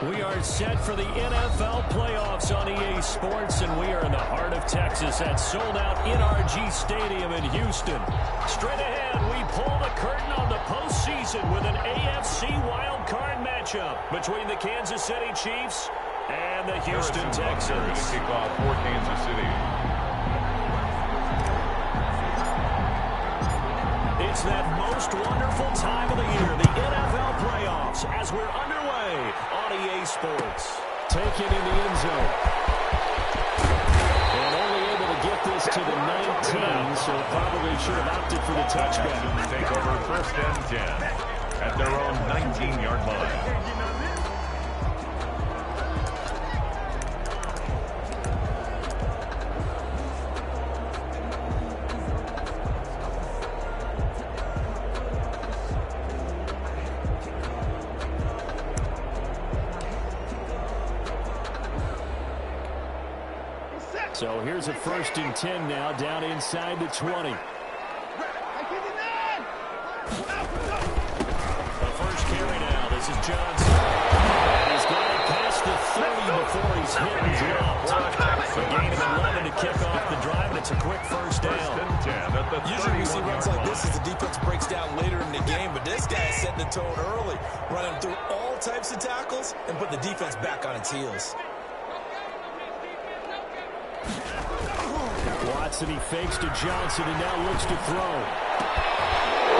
We are set for the NFL playoffs on EA Sports, and we are in the heart of Texas at sold-out NRG Stadium in Houston. Straight ahead, we pull the curtain on the postseason with an AFC wildcard matchup between the Kansas City Chiefs and the Houston Texans. Kick off for Kansas City. It's that most wonderful time of the year, the NFL playoffs, as we're underway on EA Sports. Taken in the end zone. And only able to get this to the 19, so probably should have opted for the touchback. Take over 1st and 10 at their own 19-yard line. So here's a 1st and 10 now, down inside the 20. The first carry now. This is Johnson. And he's got it past the 30 before he's hit and dropped. A gain of 11 to kick off the drive, and it's a quick 1st down. Usually we see runs like this as the defense breaks down later in the game, but this guy is setting the tone early, running through all types of tackles and putting the defense back on its heels. Watson, he fakes to Johnson and now looks to throw.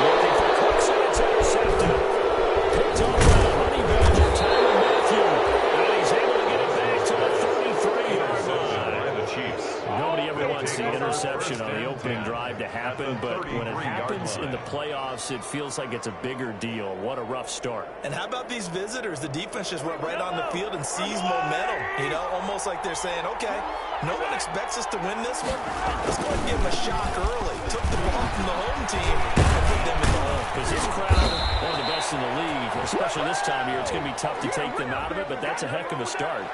Looking for Cooks, and it's intercepted. Picked off by the Honey Badger, Tyler Matthew. And he's able to get it back to the 33-yard line. The Chiefs. Nobody ever wants the interception on the opening drive to happen, but when it happens in the playoffs, it feels like it's a bigger deal. What a rough start. And how about these visitors? The defense just went right on the field and seized momentum. You know, almost like they're saying, okay, no one expects us to win this one. Let's go ahead and give them a shock early. Took the ball from the home team and put them in the hole. Because this crowd, one of the best in the league, especially this time of year, it's going to be tough to take them out of it, but that's a heck of a start.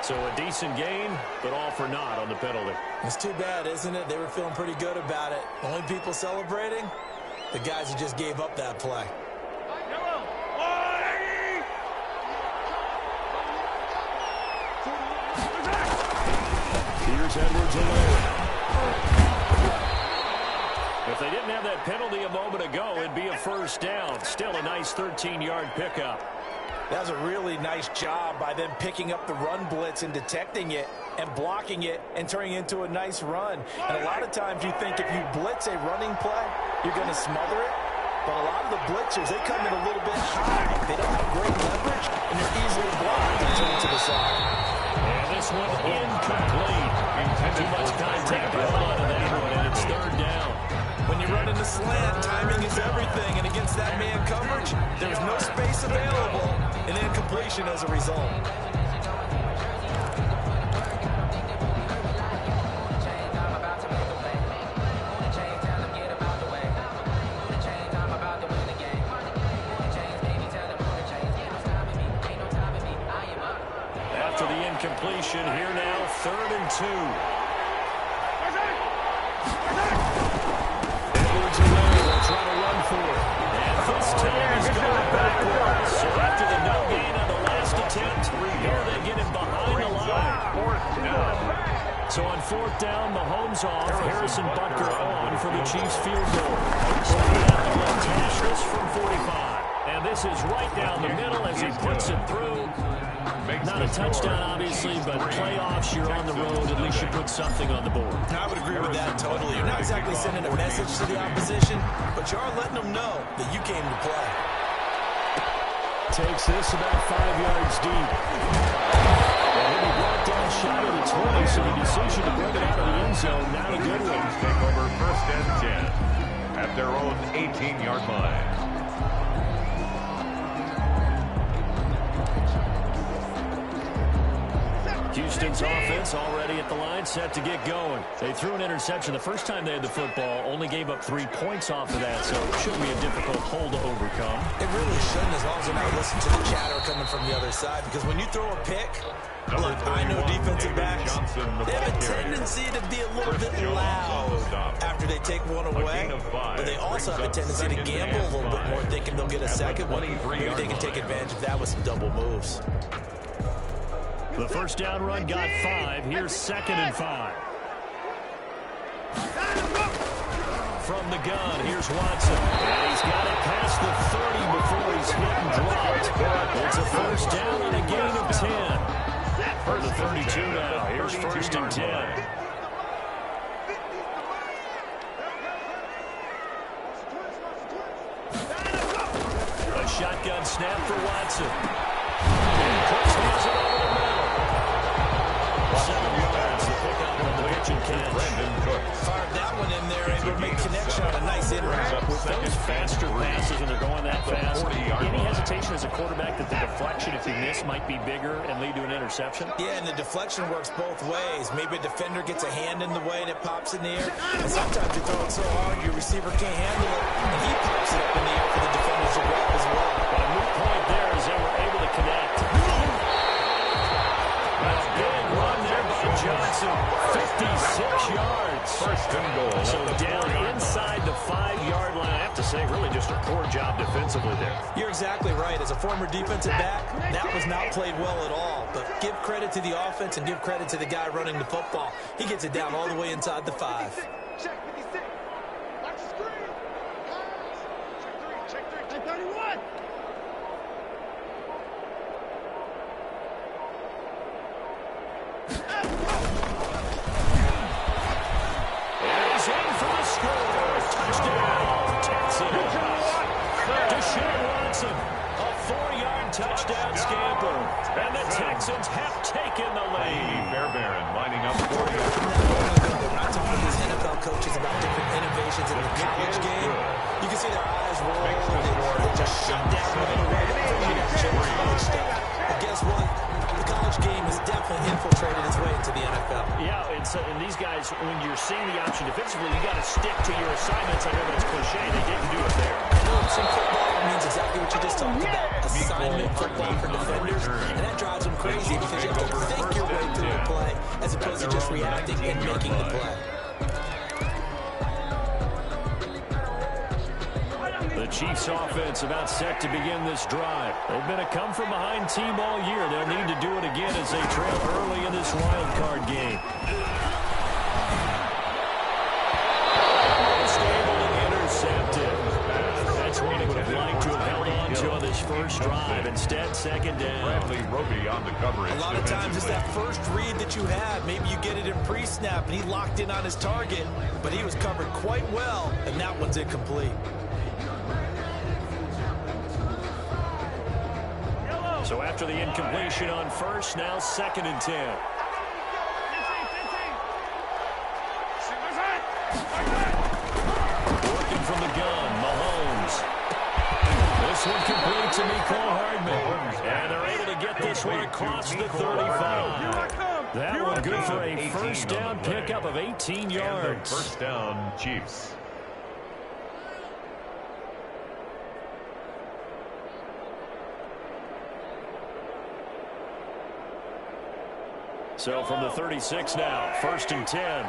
So a decent gain, but all for naught on the penalty. It's too bad, isn't it? They were feeling pretty good about it. Only people celebrating, the guys who just gave up that play. Here's Edwards-Helaire. If they didn't have that penalty a moment ago, it'd be a 1st down. Still a nice 13-yard pickup. That was a really nice job by them picking up the run blitz and detecting it and blocking it and turning it into a nice run. And a lot of times you think if you blitz a running play, you're going to smother it. But a lot of the blitzers, they come in a little bit high. They don't have great leverage, and they're easily blocked and turned to the side. And this one incomplete. Too much contact. Hold on to that one, and it's 3rd down. When you run in the slant, timing is everything. And against that man coverage, there's no space available. An incompletion as a result. After the incompletion, here now, 3rd and 2. Edwards-Helaire will try to run for it. And this time is going backwards. So after the no gain on the last attempt, here they get him behind the line. So on 4th down, Mahomes off, Harrison Butker on for the Chiefs field goal. So we have to attach this from 45. And this is right down the middle as he puts it through. Not a touchdown, obviously, but playoffs, you're on the road. At least you put something on the board. I would agree with that totally. You're not exactly sending a message to the opposition, but you are letting them know that you came to play. Takes this about 5 yards deep. And he'll be brought down shy of the 20, so the decision to bring it out of the end zone, not a good one. Take over 1st and 10 at their own 18-yard line. Houston's offense already at the line, set to get going. They threw an interception the first time they had the football, only gave up 3 points off of that, so it shouldn't be a difficult hole to overcome. It really shouldn't, as long as they're not listening to the chatter coming from the other side, because when you throw a pick, look, I know defensive backs, they have a tendency to be a little bit loud after they take one away, but they also have a tendency to gamble a little bit more, thinking they'll get a second one. Maybe they can take advantage of that with some double moves. The first down run got 5. Here's 2nd and 5. From the gun, here's Watson. And he's got it past the 30 before he's hit and dropped. It's a first down on a gain of 10. For the 32 now, here's 1st and 10. A shotgun snap for Watson. And Cooks has it over the middle. 7 yards to pick up on the pitch and catch. Fired that one in there, able to make connection on a nice in route. With those faster passes and they're going that fast, any hesitation as a quarterback that the deflection, if you miss, might be bigger and lead to an interception? Yeah, and the deflection works both ways. Maybe a defender gets a hand in the way and it pops in the air. And sometimes you throw it so hard your receiver can't handle it, and he pops it up in the air for the defenders to grab as well. But a moot point there as they were able to connect. That's a big run there by Johnson. 56 yards. First and goal. So down inside the 5-yard line. I have to say, really just a poor job defensively there. You're exactly right. As a former defensive back, that was not played well at all. But give credit to the offense and give credit to the guy running the football. He gets it down all the way inside the 5. Check 56. Watch the screen. Check 3. Check 31. He's in for the score. Touchdown, Texans. Deshaun Watson, a 4-yard touchdown scamper. And the Texans have taken the lead. Fairbairn lining up for you. We're not talking to these NFL coaches about different innovations in the college game. You can see their eyes roll. They just shut down right away. College stuff. But guess what? The college game has definitely infiltrated its way into the NFL. Yeah, and these guys, when you're seeing the option defensively, you got to stick to your assignments. I know that's cliche. They didn't do it there. Some football means exactly what you just talked about. Assignment football for defenders. And that drives them crazy because you have to think your way through a play as opposed to just reacting and making the play. The Chiefs offense about set to begin this drive. They've been a come-from-behind team all year. They'll need to do it again as they trail early in this wild card game. Almost able to intercept it. That's what he would have liked to have held on to on this first drive. Instead, second down. Bradley Roby on the coverage. A lot of times it's that first read that you have. Maybe you get it in pre-snap and he locked in on his target, but he was covered quite well, and that one's incomplete. So after the incompletion on first, now 2nd and 10. Working from the gun, Mahomes. This one complete to Mecole Hardman. And they're able to get this one across the 35. That one good for a first down pickup of 18 yards. First down, Chiefs. So from the 36 now, 1st and 10.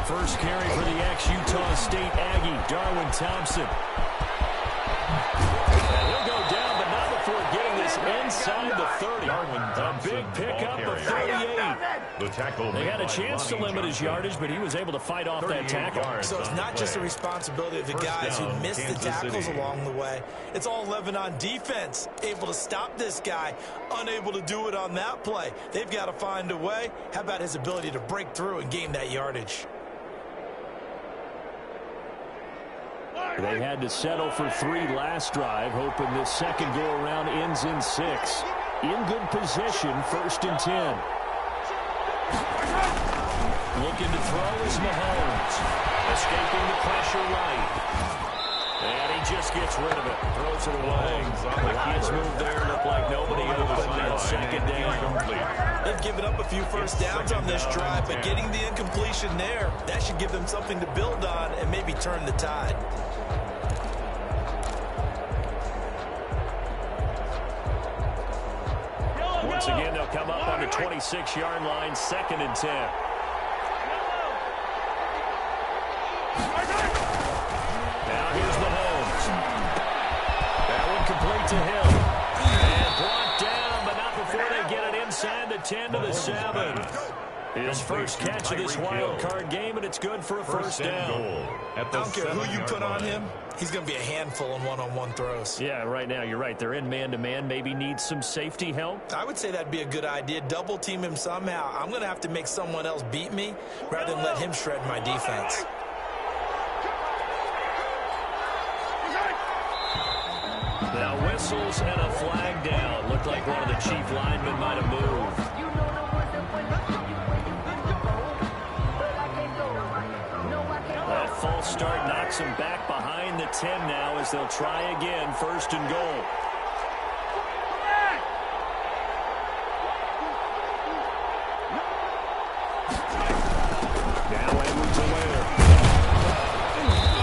First carry for the ex-Utah State Aggie, Darwin Thompson. And he'll go down, but not before getting this inside the 30. A big pickup of 38. The tackle. They had a chance to limit his yardage, but he was able to fight off that tackle. So it's not just the responsibility of the guys who missed the tackles along the way. It's all 11 on defense. Able to stop this guy, unable to do it on that play. They've got to find a way. How about his ability to break through and gain that yardage? They had to settle for 3 last drive, hoping this second go-around ends in 6. In good position, 1st and 10. Looking to throw is Mahomes. Escaping the pressure right. And he just gets rid of it. Throws it away. The lines move there. Look like nobody open. And 2nd down. They've given up a few first downs on this drive, but getting the incompletion there, that should give them something to build on and maybe turn the tide. Once again, they'll come up on the 26-yard line, 2nd and 10. Now here's Mahomes. That one complete to him. 10 to the 7. His first catch of this wild card game, and it's good for a first down. I don't care who you put on him, he's going to be a handful in one-on-one throws. Yeah, right now, you're right. They're in man-to-man. Maybe need some safety help. I would say that'd be a good idea. Double team him somehow. I'm going to have to make someone else beat me rather than let him shred my defense. Now whistles and a flag down. Looked like one of the chief linemen might have moved. That false start knocks him back behind the 10 now as they'll try again, first and goal. Now able to Ware.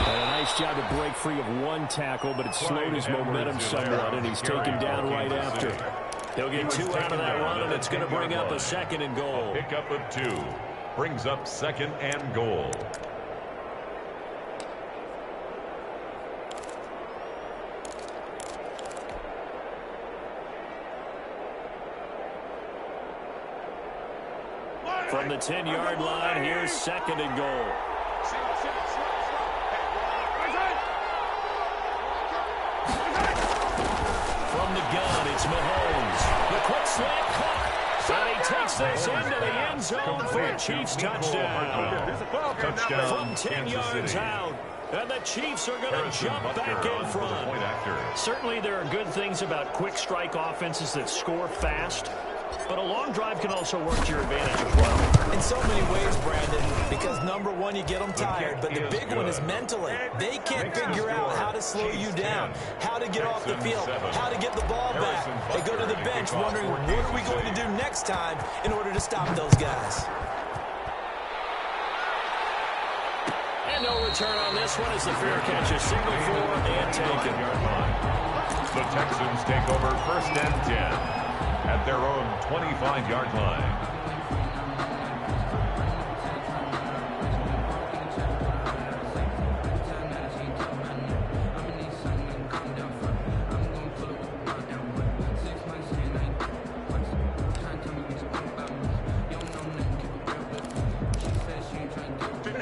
And a nice job to break free of one tackle, but it slowed his momentum somewhat, and he's taken down right after. They'll get 2 out of that run, and it's going to bring up a second and goal. Pickup of 2 brings up second and goal. From the 10-yard line, here's second and goal. From the gun, it's Mahomes. The quick slant caught. And he takes this into the end zone for a Chiefs touchdown. From 10 yards out. And the Chiefs are going to jump back in front. Certainly there are good things about quick strike offenses that score fast. But a long drive can also work to your advantage as well. In so many ways, Brandon, because number one, you get them tired, but the big one is mentally. They can't figure out how to slow you down, how to get off the field, how to get the ball back. They go to the bench wondering, what are we going to do next time in order to stop those guys? And no return on this one as the fair catch is signaled for and taken. The Texans take over first and 10. At their own 25-yard line.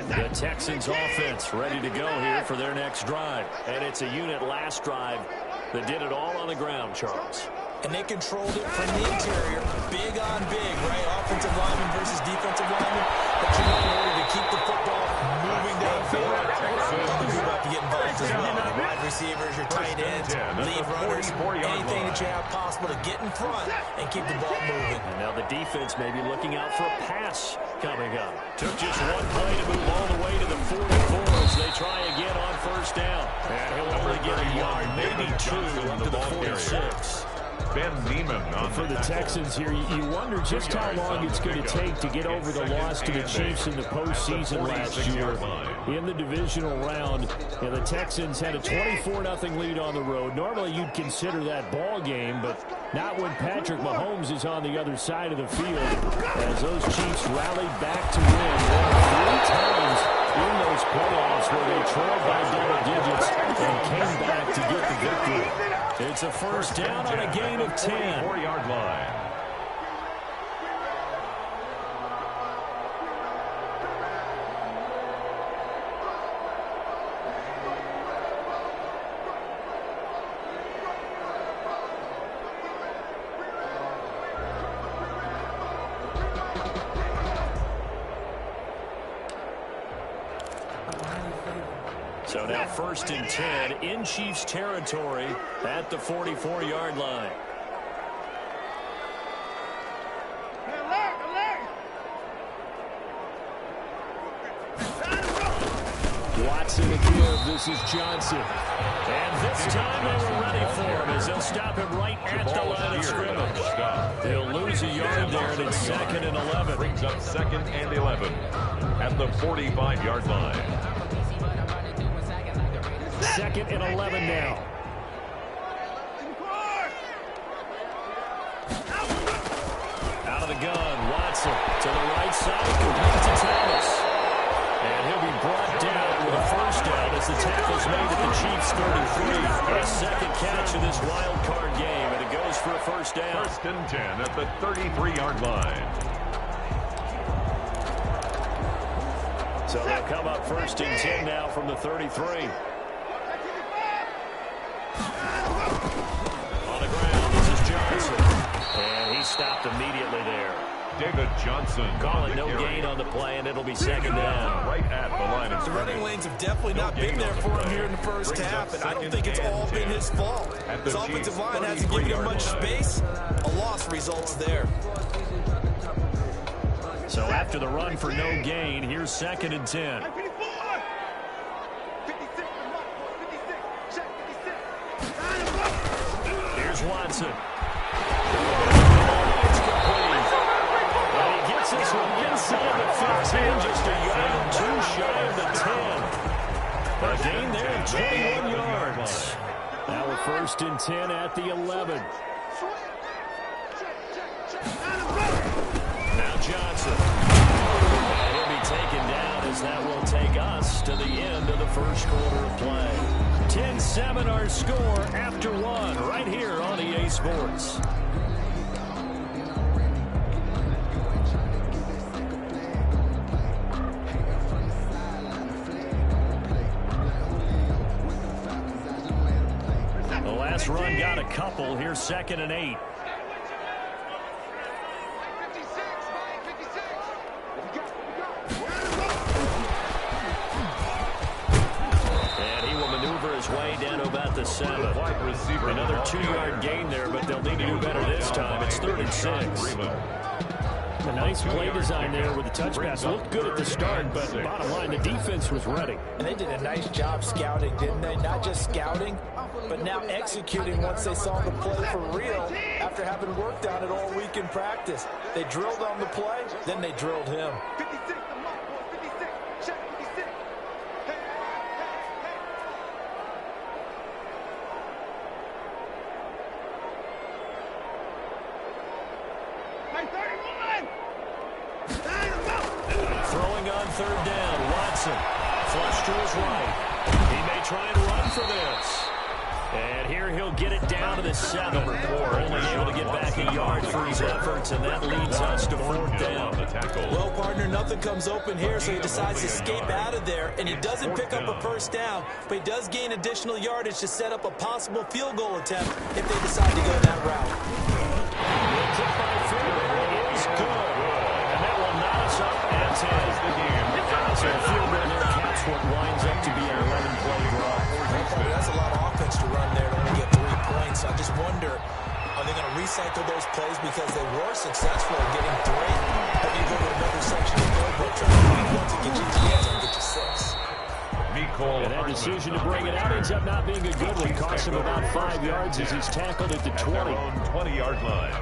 The Texans offense ready to go here for their next drive. And it's a unit last drive that did it all on the ground, Charles. And they controlled it from the interior, big on big, right? Offensive lineman versus defensive lineman. But you know, in order to keep the football moving downfield, others are about to get involved as well. Your wide receivers, your tight ends, lead runners, anything that you have possible to get in front and keep the ball moving. And now the defense may be looking out for a pass coming up. Took just one play to move all the way to the 44 as they try again on first down. And he'll only get a yard, maybe 2, up to the 46. For the Texans here, you wonder just how long it's going to take to get over the loss to the Chiefs in the postseason last year in the divisional round. And the Texans had a 24-0 lead on the road. Normally you'd consider that ball game, but not when Patrick Mahomes is on the other side of the field, as those Chiefs rallied back to win 3 times in those playoffs where they trailed by double digits and came back to get the victory. It's a first down on a gain of 10. 4-yard line. So now first and 10 in Chiefs territory at the 44-yard line. Watson again. This is Johnson. And this time they were ready for him as they'll stop him right at the line of scrimmage. They'll lose a yard there, and it's second and 11. Brings up second and 11 at the 45-yard line. Second and 11 now. Out of the gun, Watson to the right side, complete to Thomas. And he'll be brought down with a first down as the tackle's made at the Chiefs' 33. A second catch of this wild card game, and it goes for a first down. 1st and 10 at the 33-yard line. So they'll come up 1st and 10 now from the 33. On the ground, this is Johnson. And he stopped immediately there. David Johnson. Calling no gain on the play, and it'll be 2nd down. Right at the line of The scrimmage. running lanes have definitely not been there for him here in the first half, and I don't think it's all been his fault. His offensive line hasn't given him much space. A loss results there. So after the run for no gain, here's 2nd and 10. 54. 56. Check 56. Here's Watson. It's complete. And he gets this one inside the 15, just a yard too shy of the 10. A gain there of 21 yards. Now we're 1st and 10 at the 11. Now Johnson. And he'll be taken down as that will take us to the end of the first quarter of play. 10-7 our score after one right here on EA Sports. The last run got a couple. Here's 2nd and 8. 56. And he will maneuver his way down to about the 7. Wide receiver. Another 2-yard gain there, but they'll need to do better this time. It's 3rd and 6. A nice play design there with the touch pass. Looked good at the start, but bottom line, the defense was ready. And they did a nice job scouting, didn't they? Not just scouting, but now executing once they saw the play for real after having worked on it all week in practice. They drilled on the play, then they drilled him. 56. The mark, boy. 56. Check 56. Hey. Hey, 31. Throwing on 3rd down, Watson. Flush to his right. He may try and run for this. And here he'll get it down to the 7. Only able to get back a yard for his efforts, and that leads us to 4th down. Well, partner, nothing comes open here, so he decides to escape out of there, and he doesn't pick up a first down, but he does gain additional yardage to set up a possible field goal attempt if they decide to go that route. The kick by Fuller is good, and that will knot us up at 10. So a field goal there caps what winds up to be an 11-play drive. That's a lot of offense to run there to only get 3 points. I just wonder, are they going to recycle those plays because they were successful in getting 3? Or do you go to another section of the playbook trying to find one to get you to the end and get you 6? And that decision to bring it out ends up not being a good one. Costs him about 5 yards as he's tackled at the 20. 20-yard line.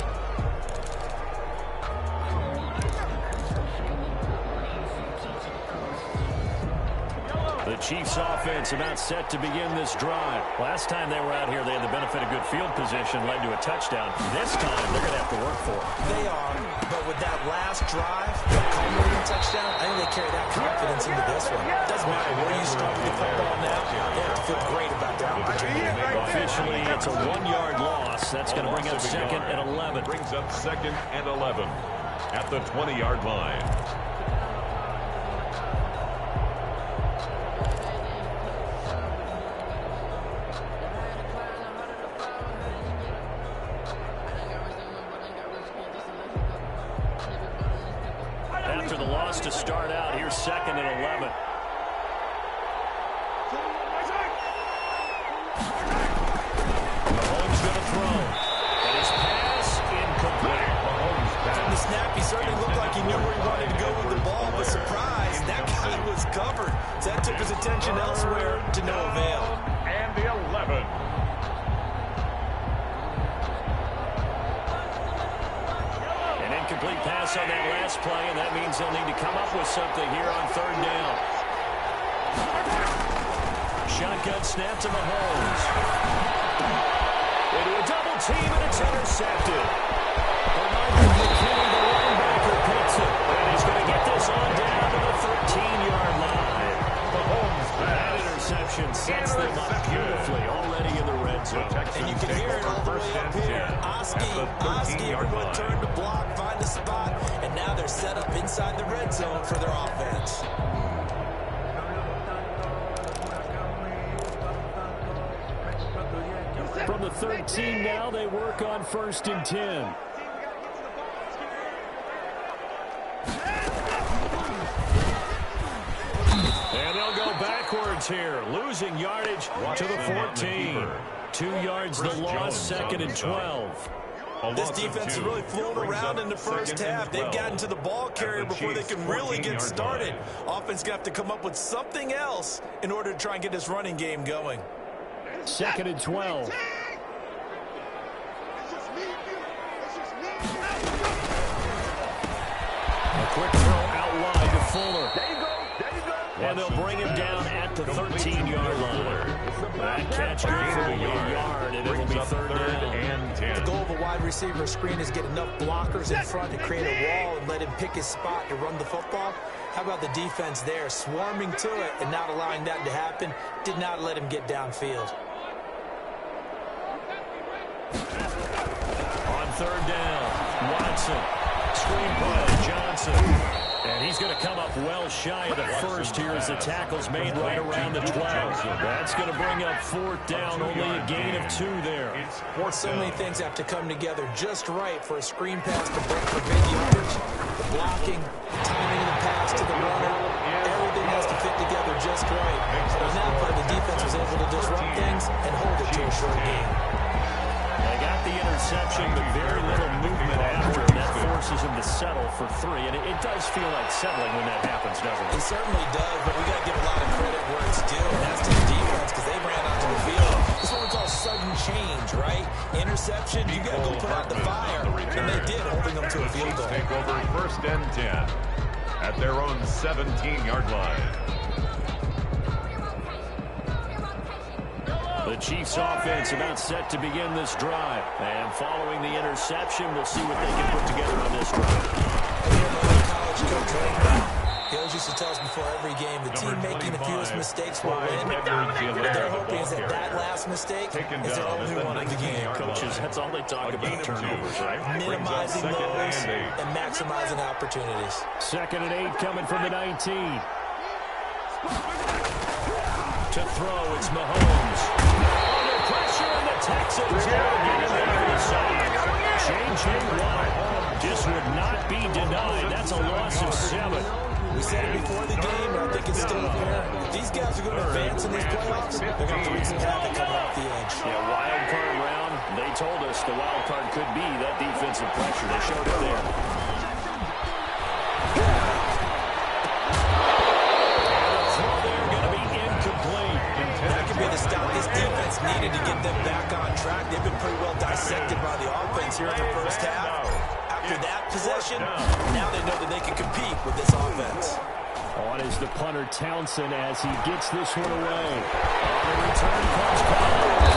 The Chiefs offense about set to begin this drive. Last time they were out here, they had the benefit of good field position, led to a touchdown. This time, they're going to have to work for it. They are, but with that last drive, the culminating touchdown, I think they carry that confidence into this one. It doesn't matter where you start with the football now, they have to feel great about their opportunity. Officially, it's a 1-yard loss. That's going to bring up 2nd and 11. Brings up 2nd and 11 at the 20-yard line. After the loss to start out, here's 2nd and 11. Mahomes going to throw. And his pass incomplete. From the snap, he certainly looked like he knew where he wanted to go with the ball, but surprise, that guy was covered. So that took his attention elsewhere to no avail. And the 11. An incomplete pass on that last play, and that means they'll need to come up with something here on 3rd down. Shotgun snap to Mahomes. Into a double team, and it's intercepted. McKinney, the linebacker, picks it. And he's going to get this on down to the 13-yard line. Mahomes That interception sets them up beautifully already in the red zone. And you can hear it all the way up here. scheme. Everyone turned to block, find a spot, and now they're set up inside the red zone for their offense. From the 13 now, they work on 1st and 10. And they'll go backwards here, losing yardage to the 14. 2 yards the loss, 2nd and 12. This defense is really flown around in the first half. They've gotten to the ball carrier before they can really get started. Offense going to have to come up with something else in order to try and get this running game going. 2nd and 12. A quick throw out wide to Fuller. And they'll bring him down at the 13-yard line. That catch good for a yard, and it'll be 3rd and 10. The goal of a wide receiver screen is get enough blockers in front to create a wall and let him pick his spot to run the football. How about the defense there, swarming to it and not allowing that to happen? Did not let him get downfield. On 3rd down, Watson. Screen play, Johnson. And he's going to come up well shy of the first here as the tackle's made right around the 12. That's going to bring up 4th down, only a gain of 2 there. So many things have to come together just right for a screen pass to break for big yardage. The blocking, the timing of the pass to the runner, everything has to fit together just right. On that play, the defense was able to disrupt things and hold it to a short game. They got the interception, but very little movement after, and that forces him to settle for 3. And it does feel like settling when that happens, doesn't it? It certainly does, but we got to give a lot of credit where it's due, and that's to the defense because they ran onto the field. This is what we call sudden change, right? Interception, you got to go put out the fire, and they did, holding them to a field goal. Take over 1st and 10 at their own 17-yard line. The Chiefs offense about set to begin this drive. And following the interception, we'll see what they can put together on this drive. College coach, right? He always used to tell us before every game, the team making the fewest mistakes will win. What they're hoping is that last mistake is their only one in the game. Coaches, that's all they talk about, turnovers, right? Minimizing those and maximizing opportunities. 2nd and 8 coming from the 19. To throw, it's Mahomes. Under pressure, and the Texans will get him there for the side. Changing one just would not be denied. That's a loss of 7. We said it before the game, and I think it's still apparent. If these guys are going to advance in these playoffs, they're going to wreak some havoc coming off the edge. Yeah, wild card round. They told us the wild card could be that defensive pressure. They showed it there. The stop this defense needed to get them back on track. They've been pretty well dissected by the offense here in the first half. After that possession, now they know that they can compete with this offense. On is the punter Townsend as he gets this one away. On the return comes Collins.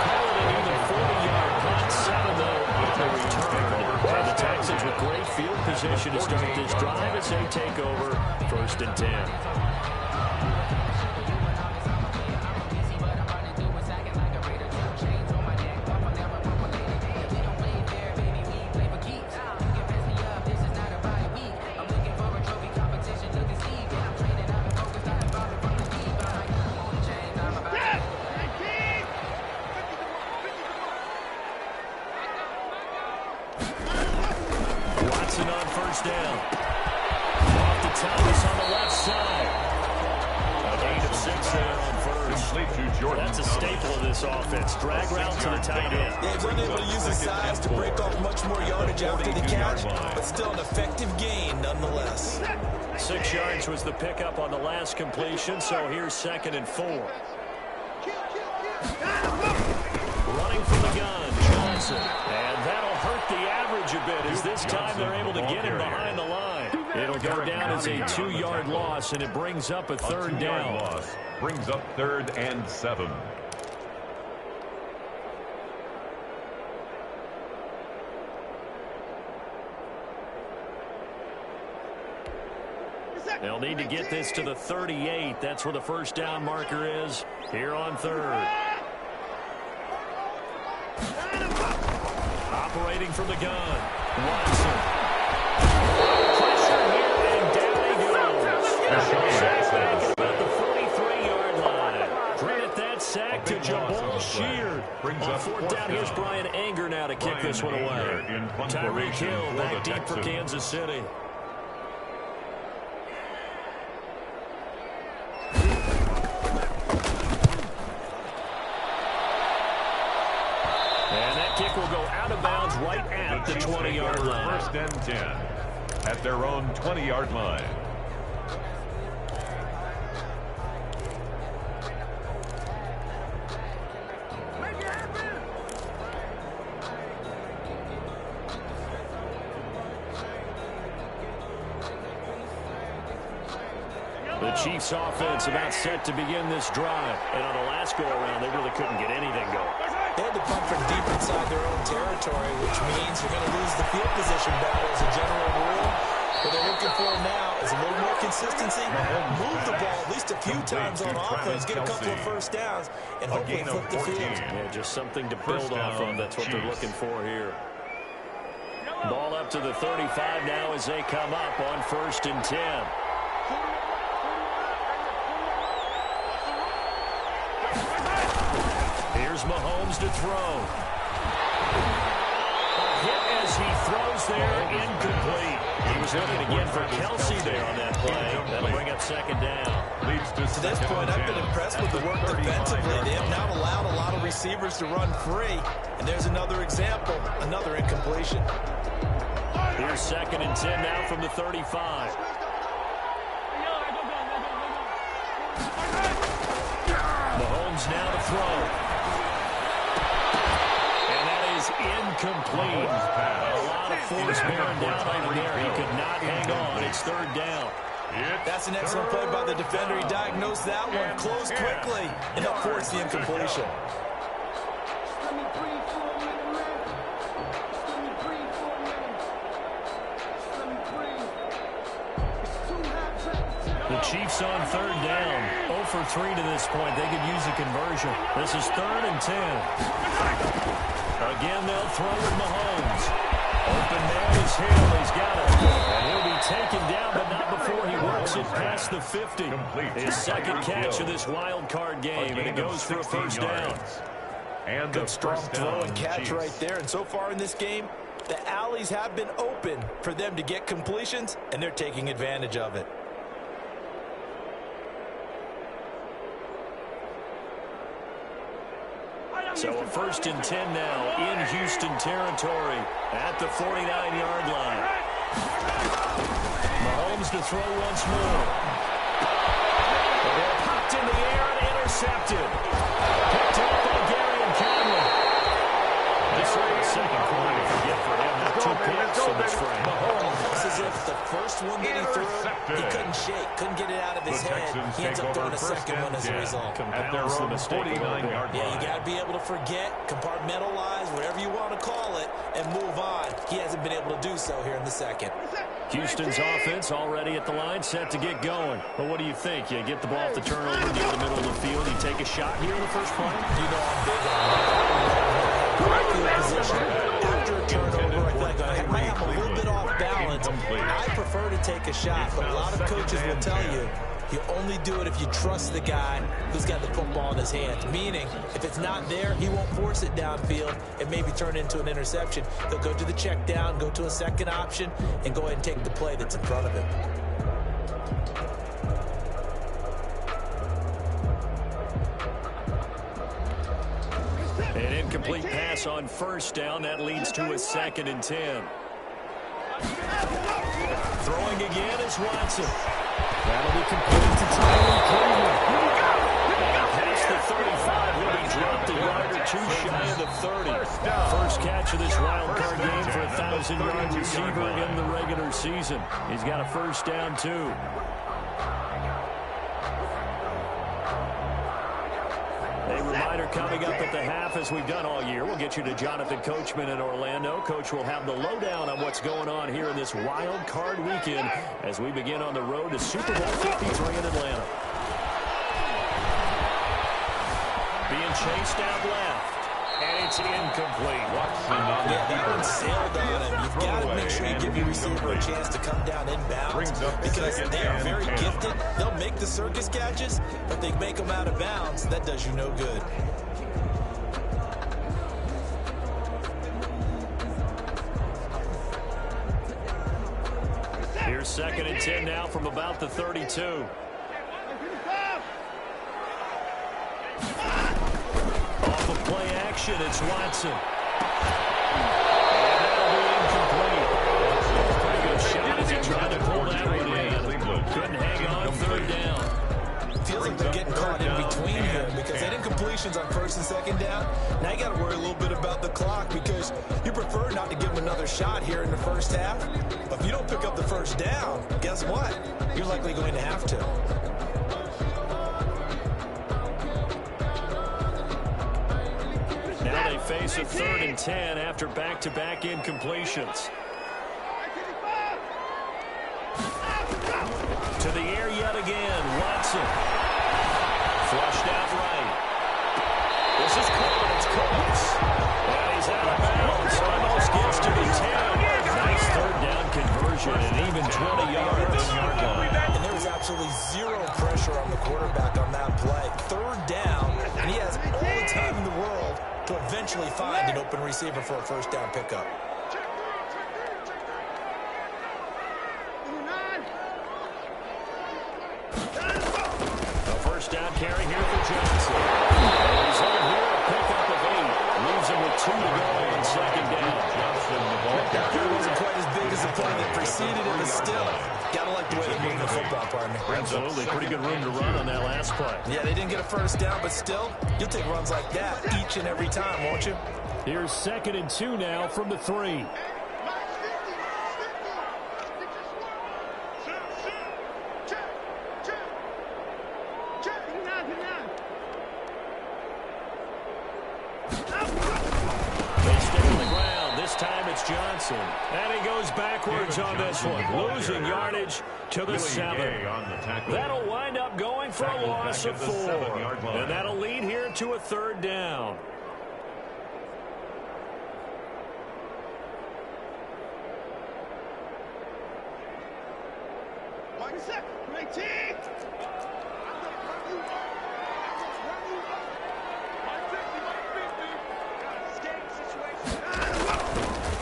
Calling it even 40-yard punt, 7 though on the return. And the Texans with great field position to start this drive as they take over 1st and 10. Down. Off to Thomas on the left side. A gain of 6 there on 1st. That's a staple of this offense. Drag route to the tight end. Yeah, he's unable to use his size to break off much more yardage after the catch, but still an effective gain nonetheless. 6 yards was the pickup on the last completion, so here's 2nd and 4. Running from the gun, Johnson. And that'll hurt the average a bit as this time they're able to get him behind the line. It'll go down as a 2-yard loss, and it brings up a 3rd down. Loss brings up 3rd and 7. They'll need to get this to the 38. That's where the 1st down marker is here on 3rd. Operating from the gun. Watson. Pressure here, and down he goes. Sack back at about the 43-yard line. Credit that sack to Jabal Sheard. On fourth down, here's Brian Anger now to kick this one away. Tyreek Hill back deep for Kansas City. And that kick will go out of bounds right at the 20-yard line. First and 10 at their own 20-yard line. The Chiefs offense about set to begin this drive. And on the last go-around, they really couldn't get anything going. They had to punt from deep inside their own territory, which means you're going to lose the field position battle as a general rule. What they're looking for now is a little more consistency, move the ball at least a few times on offense, get a couple of first downs, and hopefully flip the field. Yeah, just something to build off of. That's what they're looking for here. Ball up to the 35 now as they come up on 1st and 10. Here's Mahomes to throw. Hit as he throws there, incomplete. He was looking again for Kelsey there on that play. That'll bring up 2nd down. To this point, I've been impressed with the work defensively. They have not allowed a lot of receivers to run free. And there's another example, another incompletion. Here's 2nd and 10 now from the 35. Mahomes now to throw. Incomplete. A lot of force bearing down on him there. He could not hang on. It's 3rd down. That's an excellent play by the defender. He diagnosed that one, closed quickly, and that forced the incompletion. The Chiefs on 3rd down. 0 for 3 to this point. They could use a conversion. This is 3rd and 10. Again, they'll throw with Mahomes. Open man is Hill. He's got it. And he'll be taken down, but not before he works it past the 50. His 2nd catch of this wild card game, and it goes for a 1st down. And good strong throw and catch right there. And so far in this game, the alleys have been open for them to get completions, and they're taking advantage of it. So a 1st and 10 now in Houston territory at the 49-yard line. Mahomes to throw once more. The ball popped in the air and intercepted. Picked up by Gary and Cameron. This will be the 2nd quarter to forget for him. 2 picks in this frame. It's as if the first one that he threw, he couldn't shake, couldn't get it out of his head. He ends up throwing a 2nd one as a result. Compounds the mistake. Yeah, you got to be able to forget, compartmentalize, whatever you want to call it, and move on. He hasn't been able to do so here in the 2nd. Houston's offense already at the line, set to get going. But what do you think? You get the ball off the turnover near the middle of the field. You take a shot here in the first play? You know I'm big on position. After a turnover, I think I'm a little bit off balance. I prefer to take a shot, but a lot of coaches will tell you, you only do it if you trust the guy who's got the football in his hands. Meaning, if it's not there, he won't force it downfield and maybe turn it into an interception. He'll go to the check down, go to a 2nd option, and go ahead and take the play that's in front of him. An incomplete pass on 1st down. That leads to a 2nd and 10. Throwing again is Watson. That'll be complete to Tyreek Hill. And past the 35, he'll be dropped a yard or 2 shy of the 30. First catch of this wild card game for a 1,000-yard receiver in the regular season. He's got a 1st down, too. A reminder coming up at the half, as we've done all year. We'll get you to Jonathan Coachman in Orlando. Coach will have the lowdown on what's going on here in this wild card weekend as we begin on the road to Super Bowl 53 in Atlanta. Being chased out left. And It's incomplete. Yeah, that one sailed on him. You've got to make sure you give your receiver a chance to come down inbounds because they are very gifted. They'll make the circus catches, but they make them out of bounds. That does you no good. Here's 2nd and 10 now from about the 32. Off of play action, it's Watson. And that'll be incomplete. Pretty good shot as he tried to pull that one in. Couldn't hang on 3rd down. Feels like they're getting caught in between here because they had incompletions on 1st and 2nd down. Now you got to worry a little bit about the clock because you prefer not to give them another shot here in the 1st half. But if you don't pick up the 1st down, guess what? You're likely going to have to. Now they face a 3rd and 10 after back-to-back incompletions. To the air yet again, Watson. Flushed out right. This is caught. It's close. And he's out of bounds. Almost gets to the 10. Nice 3rd down conversion and even 20 yards. And there was absolutely zero pressure on the quarterback on that play. 3rd down, and he has all the time in the world to eventually find an open receiver for a 1st down pickup. A 1st down carry here for Johnson. And he's on here, a pickup of 8. Leaves him with 2 to go on 2nd down. That play wasn't quite as big as the play that preceded it, but still, gotta like the way they're moving the football, partner. Absolutely, pretty good room to run on that last play. Yeah, they didn't get a 1st down, but still, you'll take runs like that each and every time, won't you? Here's 2nd and 2 now from the 3. They stick on the ground. This time it's Johnson. And he goes backwards on this one. Losing yardage to the 7. That'll wind up going for a loss of 4. And that'll lead here to a 3rd down.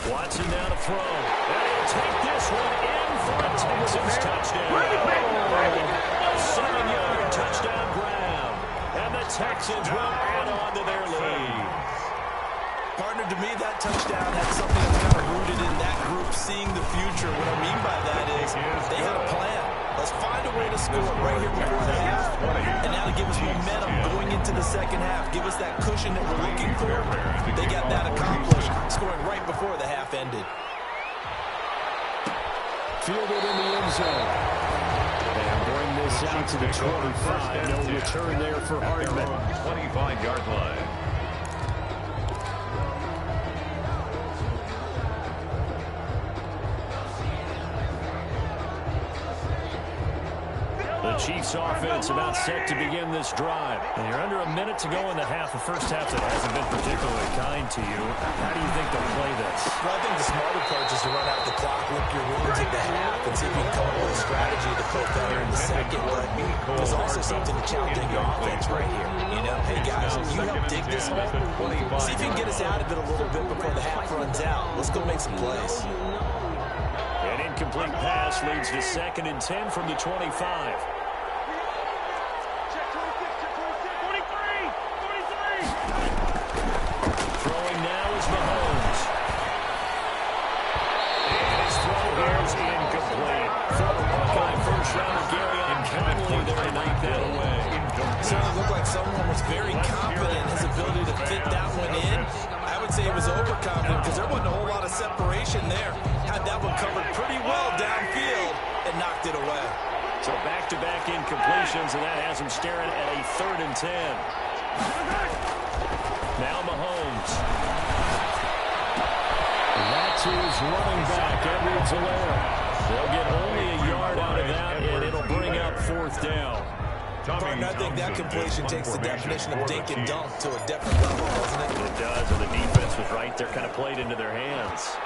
Watson now to throw. And he'll take this one in for a Texans touchdown. A 7-yard touchdown grab. And the Texans will add on to their lead. Partner, to me, that touchdown had something that's kind of rooted in that group seeing the future. What I mean by that is they had a plan. Let's find a way to score right here before the half. And now to give us momentum going into the 2nd half. Give us that cushion that we're looking for. They got that accomplished, scoring right before the half ended. Fielded in the end zone. And bring this out to the 25. No return there for Hardman. 25-yard line. The Chiefs offense about set to begin this drive. And you're under a minute to go in the half. The 1st half that hasn't been particularly kind to you. How do you think they'll play this? Well, I think the smarter approach is to run out the clock, lick your wounds at the half, and see if you can come up with a strategy to play better in the 2nd. But there's also something to challenge in your offense right here. You know, hey guys, you help dig this hole. See if you can get us out of it a little bit before the half runs out. Let's go make some plays. An incomplete pass leads to 2nd and 10 from the 25. Throwing now is Mahomes. And his throw here is incomplete. Former Buckeye 1st rounder Gary Conley there to knock that away. Certainly looked like someone was very confident in his ability to fit that one in. I would say he was overconfident because there wasn't a whole lot of separation there. Had that one covered pretty well downfield and knocked it away. So back-to-back incompletions, and that has him staring at a 3rd and 10. Now Mahomes. And that's his running back, Edwards-Helaire. They'll get only a yard out of that, and it'll bring up 4th down. Partner, I think that completion takes the definition of dink and dunk to a different level, doesn't it? It does, and the defense was right there, kind of played into their hands.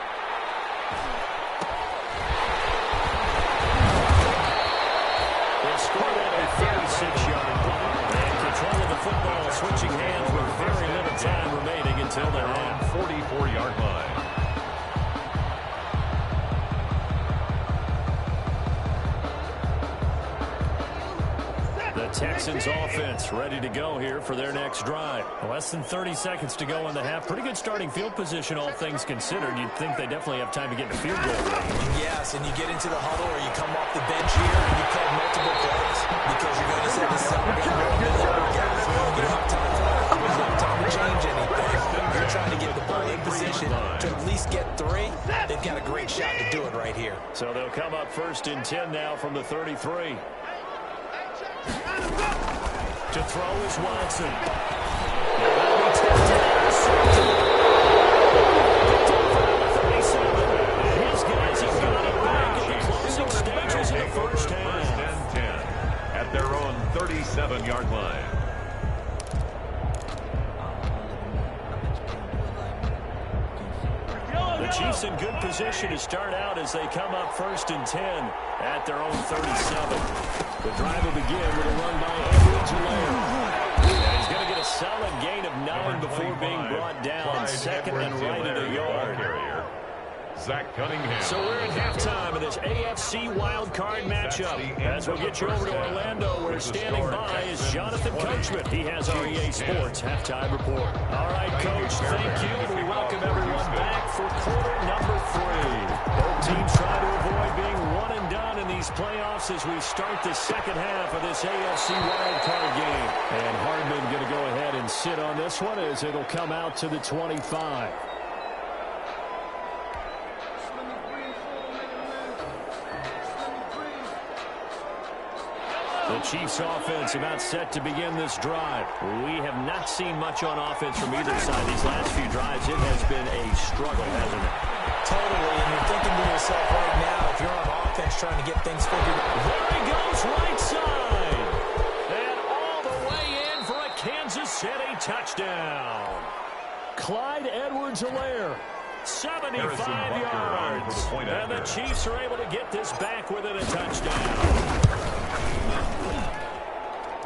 They scored on a 36-yard punt. And control of the football, switching hands with very little time remaining until the half. 44-yard line. The Texans offense ready to go here for their next drive. Less than 30 seconds to go in the half. Pretty good starting field position, all things considered. You'd think they definitely have time to get in the field goal range. Yes, and you get into the huddle or you come off the bench here and you play multiple plays because you're going to say this is how we're going to go a minute. Guys, we don't get enough time for that. There's no time to change anything. You're trying to get the ball in position to at least get 3. They've got a great shot to do it right here. So they'll come up 1st and 10 now from the 33. To throw is Watson. His guys have got it back at the closing stages of the first half. 1st and 10 at their own 37-yard line. The Chiefs in good position to start out as they come up 1st and 10 at their own 37. The drive will begin with a run by Edwards-Helaire. He's going to get a solid gain of 9 before being brought down. Second and right at a yard. Zach Cunningham. So we're at halftime of this AFC wildcard matchup. As we'll get you over to Orlando, where standing by is Jonathan Coachman. He has our EA Sports halftime report. All right, Coach, thank you. We welcome everyone back for quarter number 3. Both teams try to avoid being one and done in these playoffs as we start the second half of this AFC wildcard game. And Hardman going to go ahead and sit on this one as it'll come out to the 25. The Chiefs offense about set to begin this drive. We have not seen much on offense from either side. These last few drives, it has been a struggle, hasn't it? Totally, and you're thinking to yourself right now, if you're on offense trying to get things figured out. There he goes, right side. And all the way in for a Kansas City touchdown. Clyde Edwards-Helaire. 75 yards. And the Chiefs are able to get this back within a touchdown.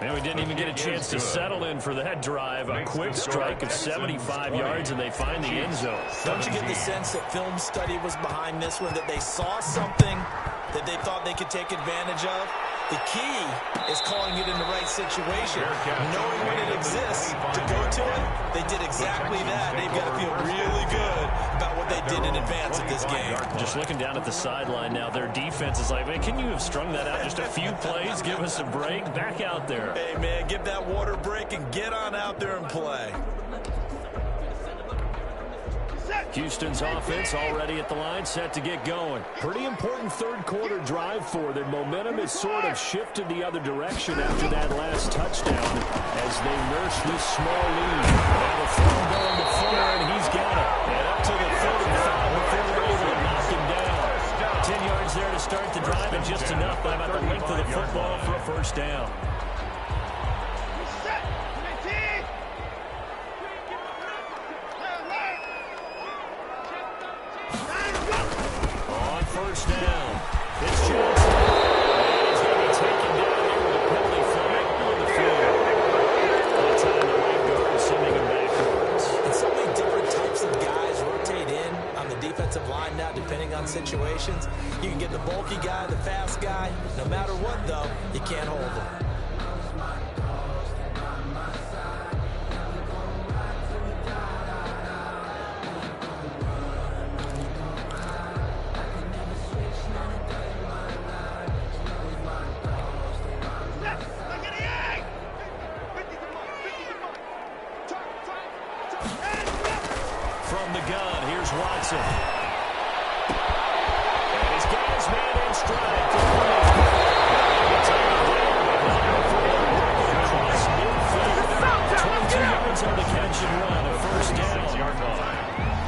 And we didn't even get a chance to settle in for that drive. A quick strike of 75 yards, and they find the end zone. Don't you get the sense that film study was behind this one, that they saw something that they thought they could take advantage of? The key is calling it in the right situation. Knowing when it exists to go to it, they did exactly that. They've got to feel really good about what they did in advance of this game. Just looking down at the sideline now, their defense is like, man, can you have strung that out just a few plays? Give us a break. Back out there. Hey, man, give that water break and get on out there and play. Houston's offense already at the line, set to get going. Pretty important third quarter drive for them. Momentum has sort of shifted the other direction after that last touchdown as they nurse this small lead. Now the throw going to Fuller, and he's got it. And up to the 35 before they're able to knock him down. 10 yards there to start the drive, and just enough by about the length of the football for a first down. First down. It's Johnson. He's going to be taken down here with a penalty flag on the field. That time the right guard sending him backwards. And so many different types of guys rotate in on the defensive line now, depending on situations. You can get the bulky guy, the fast guy. No matter what, though, you can't hold them. From the gun, here's Watson. And he's got his man in stride. Across midfield. 22 yards on the catch and run. A first down.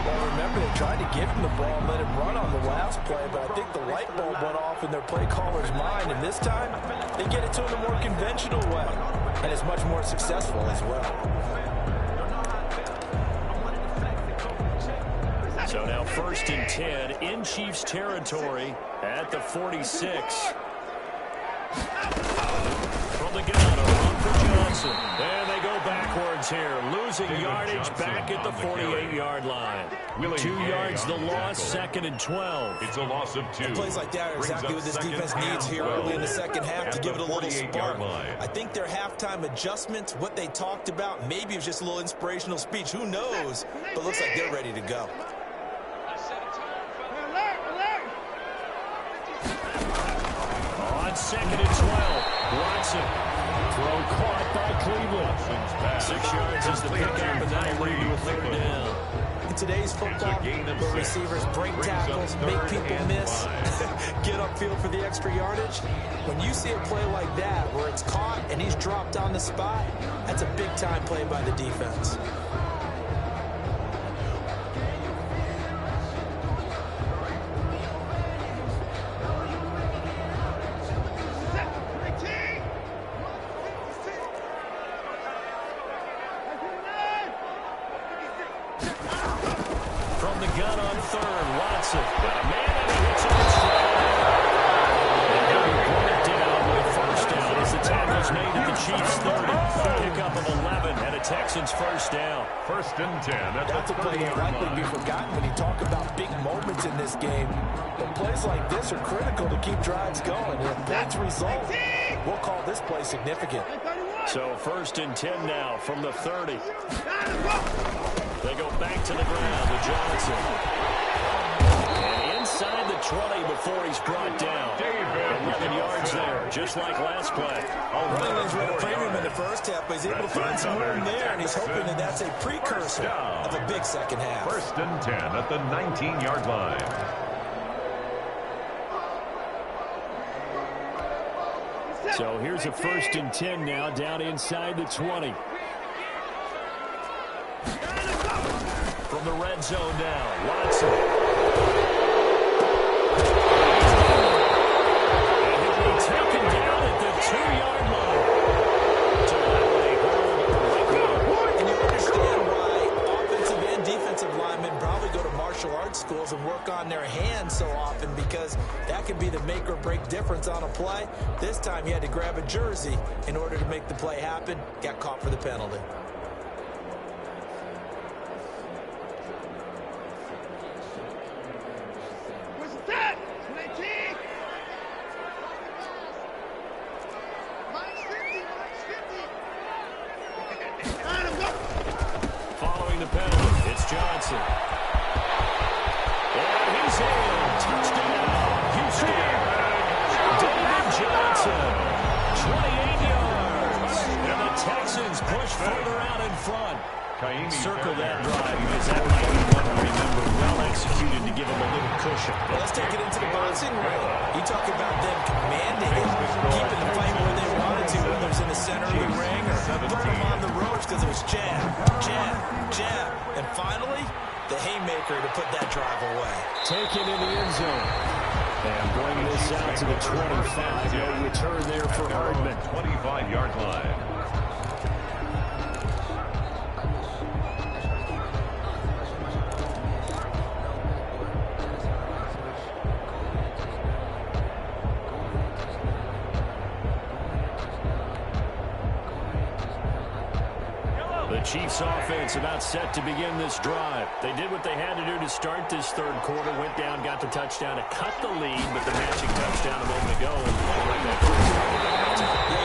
Well, remember, they tried to give him the ball and let him run on the last play, but I think the light bulb went off in their play caller's mind, and this time they get it to him a more conventional way, and it's much more successful as well. So now 1st and 10 in Chiefs territory at the 46. From the gun, a run for Johnson. And they go backwards here, losing yardage back at the 48-yard line. 2 yards the loss, 2nd and 12. It's a loss of 2. And plays like that are exactly what this defense needs here early in the second half to give it a little spark. I think their halftime adjustments, what they talked about, maybe it was just a little inspirational speech. Who knows? But looks like they're ready to go. On 2nd and 12, Watson. Throw caught by Cleveland. 6 yards is the pickup, and that'll lead to a 3rd down. In today's football, where receivers break tackles, make people miss, get upfield for the extra yardage, when you see a play like that where it's caught and he's dropped on the spot, that's a big-time play by the defense. Texans 1st down. 1st and 10. That's a play that likely be forgotten when you talk about big moments in this game. But plays like this are critical to keep drives going. And if points result, we'll call this play significant. So 1st and 10 now from the 30. They go back to the ground to Johnson. And inside the 20 before he's brought down. 11 yards there, just like last play. Running lanes were to frame him in the first half, but he's able to find some room there, and he's hoping that that's a precursor of a big second half. 1st and 10 at the 19-yard line. So here's a 1st and 10 now, down inside the 20. From the red zone now, Watson. Taken down at the 2-yard line. And you understand why offensive and defensive linemen probably go to martial arts schools and work on their hands so often, because that could be the make or break difference on a play. This time he had to grab a jersey in order to make the play happen. Got caught for the penalty. Following the penalty, it's Johnson. And he's in. Touchdown, Houston. David Johnson, 28 yards. And the Texans push further out in front. Circle that drive, because that might be one to remember. Well executed to give him a little cushion. Well, let's take it into the boxing ring. You talk about them commanding it, keeping the fight where they wanted to, whether it's in the center of the ring or throwing them on the ropes, because it was jab, jab, jab. And finally, the haymaker to put that drive away. Taken in the end zone. And bring this out to the 25. No return there for Hardman. 25-yard line. The Chiefs offense about set to begin this drive. They did what they had to do to start this third quarter, went down, got the touchdown to cut the lead, but the matching touchdown a moment ago. Yeah,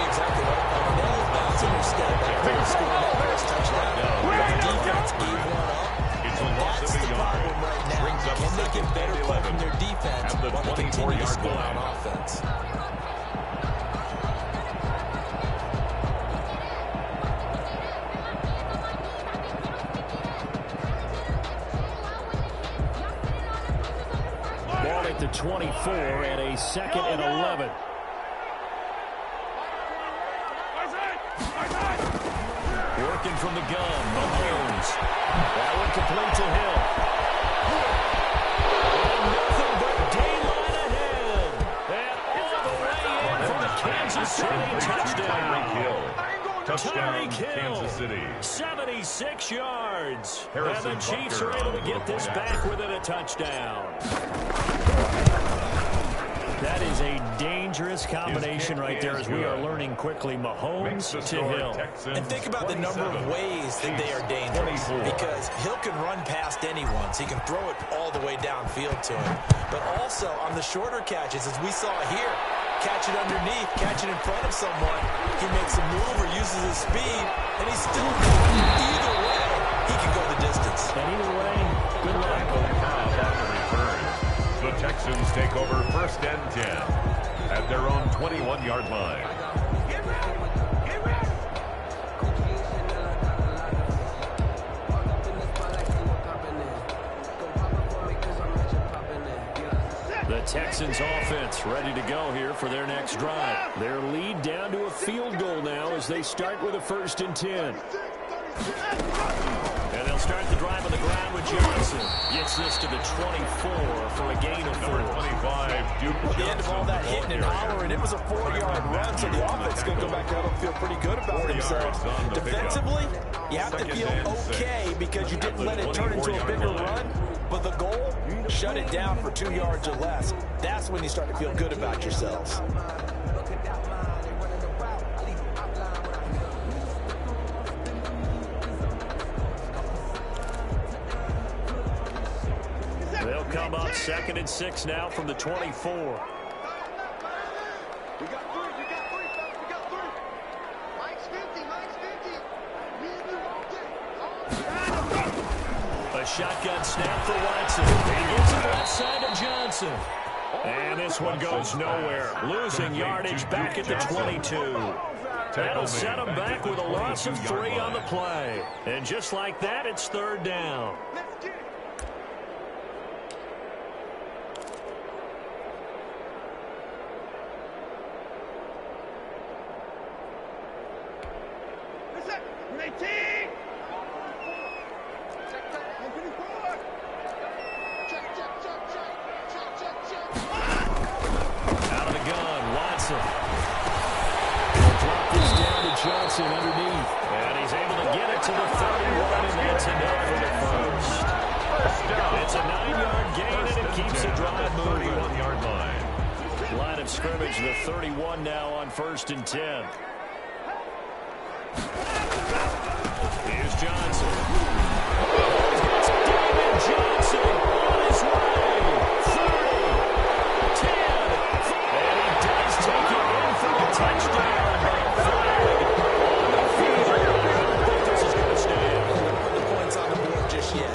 exactly. They were bouncing their step after scoring that first touchdown. The defense gave one up. That's the problem right now. Can they get better play from their defense while they continue to score on offense? At the 24 and a 2nd and 11. Working from the gun, Mahomes. That one complete to Hill. Kansas City. 76 yards. Harrison And the Chiefs Butker are able to on get the this point back after. within a touchdown. That is a dangerous combination right there, as we are learning quickly. Mahomes to Hill. And think about the number of ways that they are dangerous, because Hill can run past anyone, so he can throw it all the way downfield to him. But also on the shorter catches, as we saw here, catch it underneath, catch it in front of someone, he makes a move or uses his speed, and he's still going. Either way, he can go the distance. And either way, good luck. The Texans take over 1st and 10 at their own 21-yard line. The Texans offense ready to go here for their next drive. Their lead down to a field goal now as they start with a 1st and 10. And they'll start the drive on the ground with Johnson. Gets this to the 24 for a gain of 4. Number 25, Duke At the end of all that hitting and hollering, it was a 4-yard run, so the offense is going to go back out and feel pretty good about themselves. Defensively, you have to feel okay because you didn't let it turn into a bigger run, but the goal, shut it down for 2 yards or less. That's when you start to feel good about yourselves. They'll come up 2nd and 6 now from the 24. We got 3, we got 3, fellas, we got 3. Mike's 50, Mike's 50. Me and you all day. A shotgun snap for Watson. He gets it left side to Johnson. And this one goes nowhere. Losing yardage back at the 22. That'll set him back with a loss of 3 on the play. And just like that, it's 3rd down. Let's get it. Listen, 18. Check, check, 154. Check, check, check, check, check, check, check. Out of the gun, Watson. He'll drop this down to Johnson underneath. And he's able to get it to the 31, and that's enough for the 1st. It's a 9-yard gain, and it keeps the drive moving. 31-yard line. Line of scrimmage, the 31 now on 1st and 10. Here's Johnson. It's Damian Johnson on his way. 30, 10, and he does take it in for the touchdown. Flag on the field. I don't think this is going to stand. Put the points on the board just yet.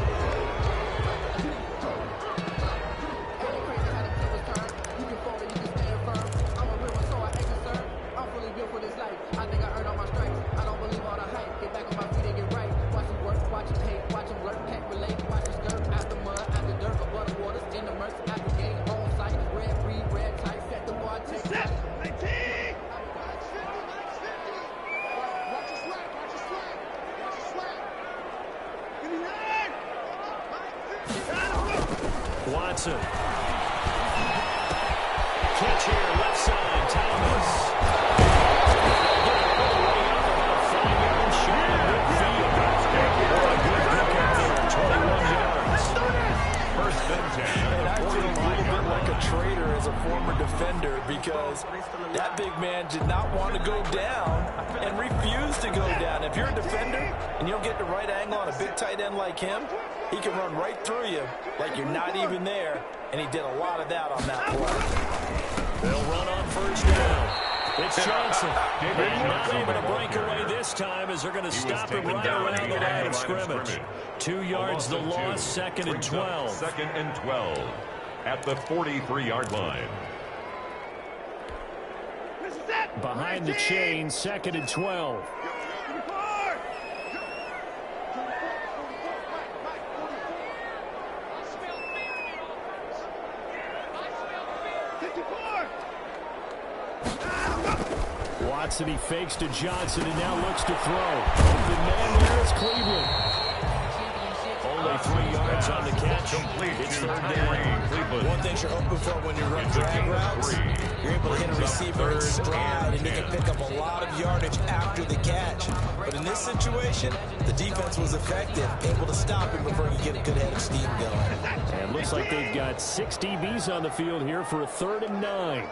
Watson. Catch here, left side, Thomas. Get it all the way up about 5 yards short of midfield. A good pick out there, 21 yards. 1st and 10. And I feel a little bit like a traitor as a former defender, because that big man did not want to go down and refused to go down. If you're a defender and you don't get the right angle on a big tight end like him, he can run right through you like you're not even there, and he did a lot of that on that play. They'll run on 1st down. It's Johnson. And not able to break away this time, as they're going to stop him right around the line of scrimmage. 2 yards the loss, 2nd and 12. 2nd and 12 at the 43-yard line. Behind the chain, 2nd and 12. Watson, he fakes to Johnson and now looks to throw. Open man there is Cleveland. Hold only 3 yards on the catch. It's third down. One thing you're hoping for when you run drag routes, you're able to hit a receiver in stride, and you can pick up a lot of yardage after the catch. But in this situation, the defense was effective, able to stop him before you get a good head of steam going. And looks like they've got 6 DBs on the field here for a 3rd and 9.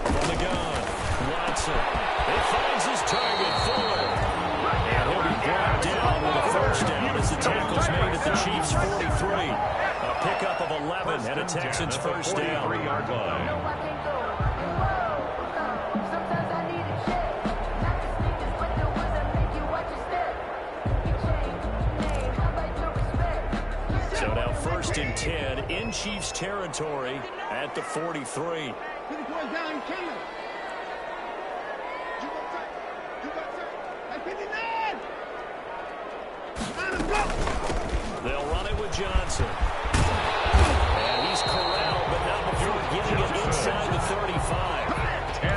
From the gun, Watson. It finds his target, Fuller. And he'll be brought down with a first down as the tackle's made at the Chiefs' 43. A pickup of 11 and a Texans first down. 3-yard line. So now 1st and 10 in Chiefs territory at the 43. They'll run it with Johnson. And he's corralled, but not before getting it inside the 35.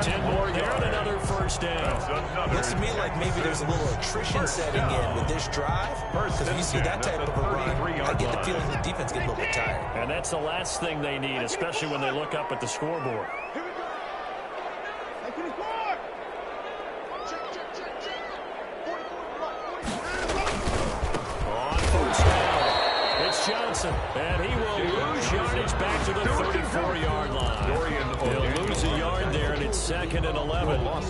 10 more yards, another first down. Looks to me like maybe there's a little attrition setting in with this drive. Because when you see that type of a run, I get the feeling the defense gets a little bit tired. And that's the last thing they need, especially when they look up at the scoreboard. On first down, it's Johnson. And he will lose yardage back to the 34-yard line. They'll lose a yard there, and it's 2nd and 11. I'll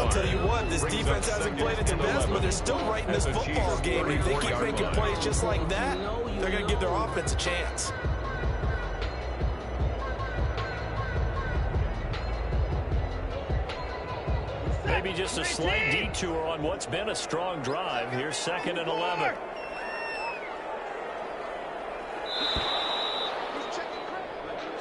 tell you what, this defense hasn't played its best, but they're still right in this football game. If they keep making plays just like that, they're going to give their offense a chance. Maybe just a slight detour on what's been a strong drive. Here's 2nd and 11.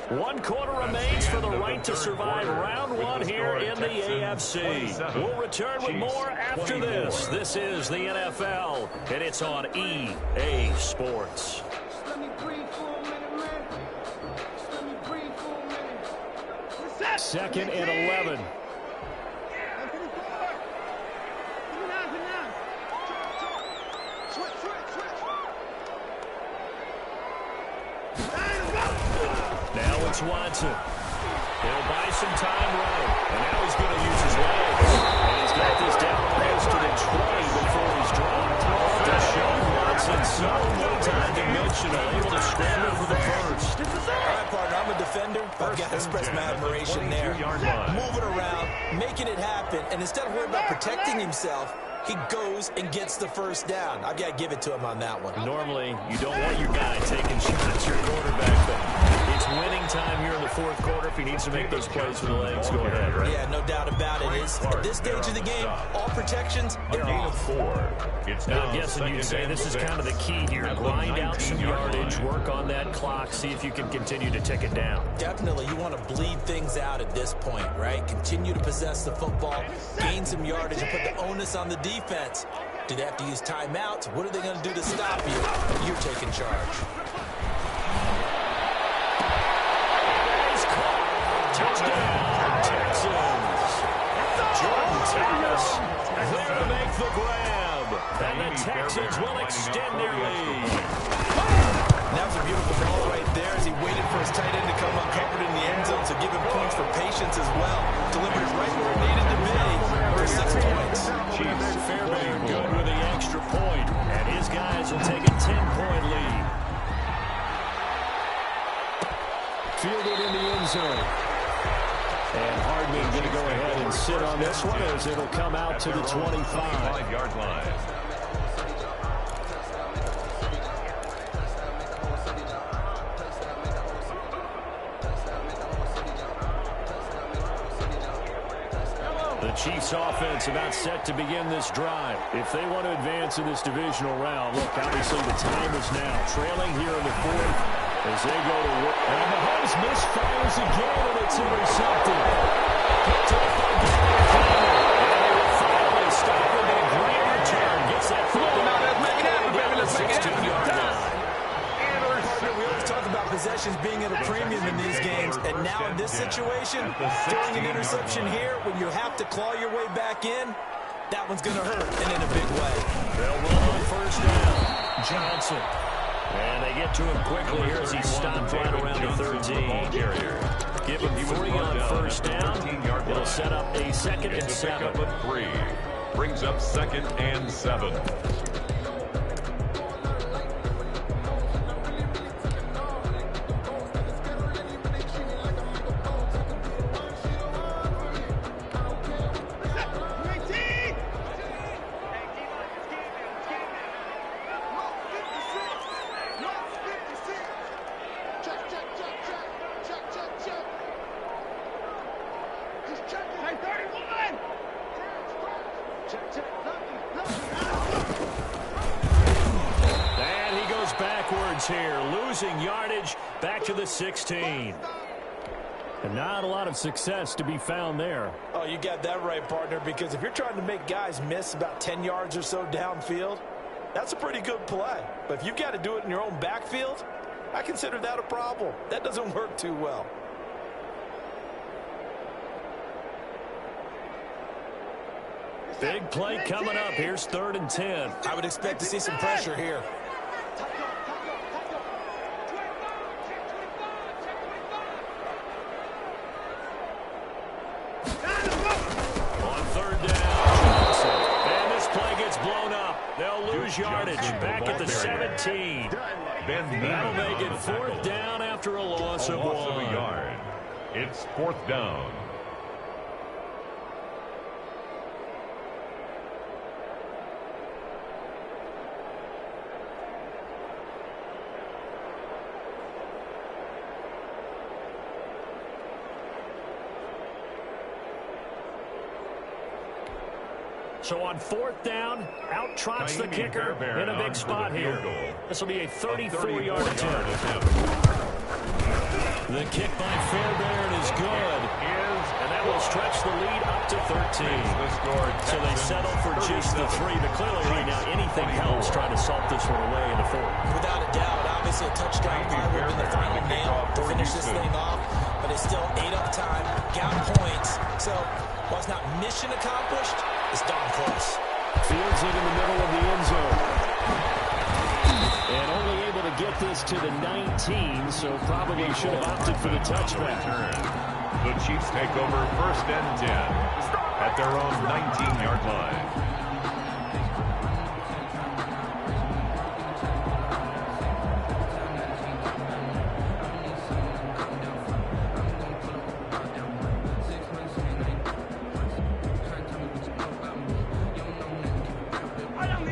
One quarter remains for the right to survive round 1 here in the AFC. We'll return with more after this. This is the NFL, and it's on EA Sports. Second and 11. Now it's Watson. He'll buy some time running. And now he's going to use his legs. And he's got this down almost to the 20 before he's dropped. Deshaun Watson, so multi-dimensional, able to scramble for the first. All right, partner, I'm a defender. I've got to express my admiration there. Moving around, making it happen, and instead of worrying about protecting himself, he goes and gets the first down. I've got to give it to him on that one. Normally, you don't want your guy taking shots, your quarterback, but it's winning time here in the 4th quarter. If he needs to make those plays with the legs, go ahead, right? Yeah, no doubt about it. At this stage of the game, all protections, they're off. Now, I'm guessing you'd say this is kind of the key here. Grind out some yardage, work on that clock, see if you can continue to tick it down. Definitely, you want to bleed things out at this point, right? Continue to possess the football, gain some yardage, and put the onus on the defense. Do they have to use timeouts? What are they going to do to stop you? You're taking charge. Touchdown, Texans. Jordan Thomas there to make the grab. And the Texans will extend their lead. That was a beautiful ball right there as he waited for his tight end to come uncovered in the end zone, so give him points for patience as well. Delivered it right where it needed to be for 6 points. Fairbairn good with the extra point, and his guys will take a 10-point lead. Fielded in the end zone. And Hardman going to go ahead and sit on this one as it'll come out to the 25-yard line. The Chiefs offense about set to begin this drive. If they want to advance in this divisional round, look, obviously the time is now. Trailing here in the 4th as they go to work. And Mahomes misfires again, and it's intercepted. Picked up by Damian. And they will finally stop him, and a great return. Gets that football down the 16-yard line. We always talk about possessions being at a premium in these games, and now in situation, throwing an interception here when you have to claw your way back in, that one's going to hurt, and in a big way. They'll run on first down. Johnson. And they get to him quickly here as he stopped right around the 13. Give him 3 on first down. It'll set up a 2nd and 7. Pick up a 3. Brings up 2nd and 7. And he goes backwards here, losing yardage back to the 16. And not a lot of success to be found there. Oh, you got that right, partner, because if you're trying to make guys miss about 10 yards or so downfield, that's a pretty good play. But if you've got to do it in your own backfield, I consider that a problem. That doesn't work too well. Big play coming up. Here's 3rd and 10. I would expect to see some pressure here. On 3rd down, and this play gets blown up. They'll lose yardage back at the 17. That'll make it 4th down after a loss of 1. A yard. It's 4th down. So on 4th down, out trots the kicker in a big spot here. This will be a 34-yard attempt. The kick by Fairbairn is good, and that will stretch the lead up to 13. So they settle for just the 3, but clearly right now anything helps trying to salt this one away in the 4th. Without a doubt, obviously a touchdown drive would have been the final nail to finish this thing off, but it's still ate up time, got points. So while it's not mission accomplished, it's darn close. Fields it in the middle of the end zone. And only able to get this to the 19, so probably should have opted for the touchback. The Chiefs take over 1st and 10 at their own 19-yard line.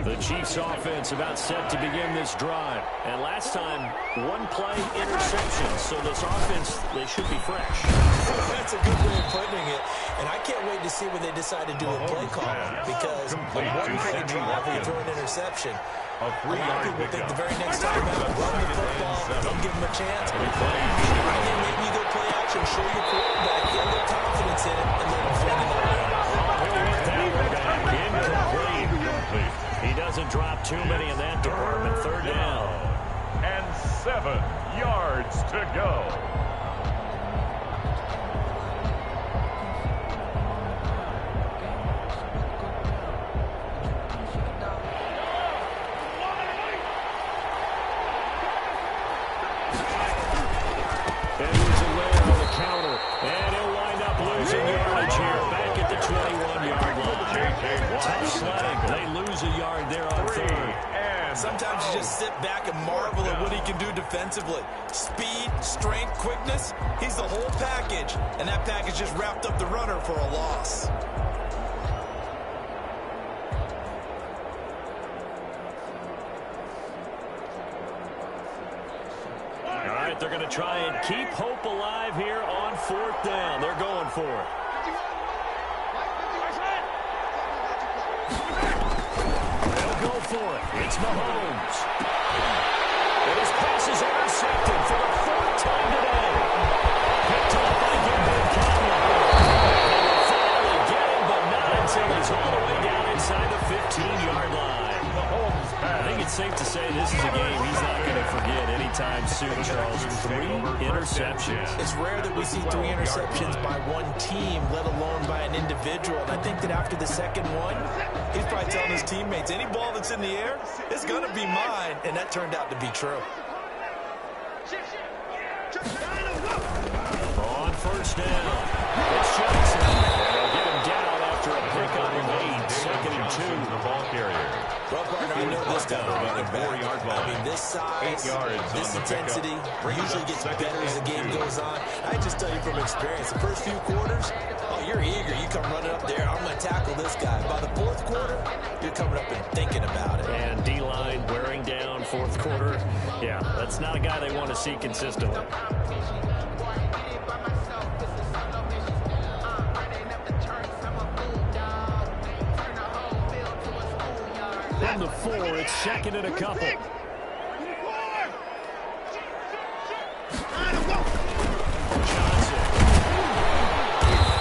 The Chiefs offense about set to begin this drive. And last time, 1 play interception. So this offense, they should be fresh. That's a good way of putting it. And I can't wait to see when they decide to do a play call. Because a 1-play drive where you throw an interception, a lot of people think the very next time out, run the football, don't give them a chance. I think maybe you go play action, show your quarterback, get a little confidence in it, and let him fling it around. Incomplete. He doesn't drop too many in that department. 3rd down. And 7 yards to go. Edwards away on the counter. And he'll wind up losing yardage here. Back at the 21-yard line. Tough sledding. They lose a yard there on 3rd. Sometimes you just sit back and marvel at what he can do defensively. Speed, strength, quickness, he's the whole package. And that package just wrapped up the runner for a loss. All right, they're going to try and keep hope alive here on 4th down. They're going for it. They'll go for it. It's Mahomes. And his pass is intercepted for the 4th time today. Picked off by Gavin Conley. Finally getting, but not until he's all the way down inside the 15-yard line. I think it's safe to say this is a game he's not going to forget anytime pursuit, Charles. 3 interceptions. It's rare that we see 3 interceptions by one team, let alone by an individual. And I think that after the second one, he's probably telling his teammates, any ball that's in the air, it's going to be mine. And that turned out to be true. On first down, it's Johnson. They'll get him down after a pickup of 8. Second and 2. The ball carrier. Well, partner, I know this down running back. 4-yard line. I mean, this size, 8 yards this on the intensity pickup. usually gets better as the game goes on. I just tell you from experience, the first few quarters, oh, you're eager. You come running up there, I'm going to tackle this guy. By the fourth quarter, you're coming up and thinking about it. And D-line wearing down fourth quarter. Yeah, that's not a guy they want to see consistently. From the 4, it's second and a couple. Johnson.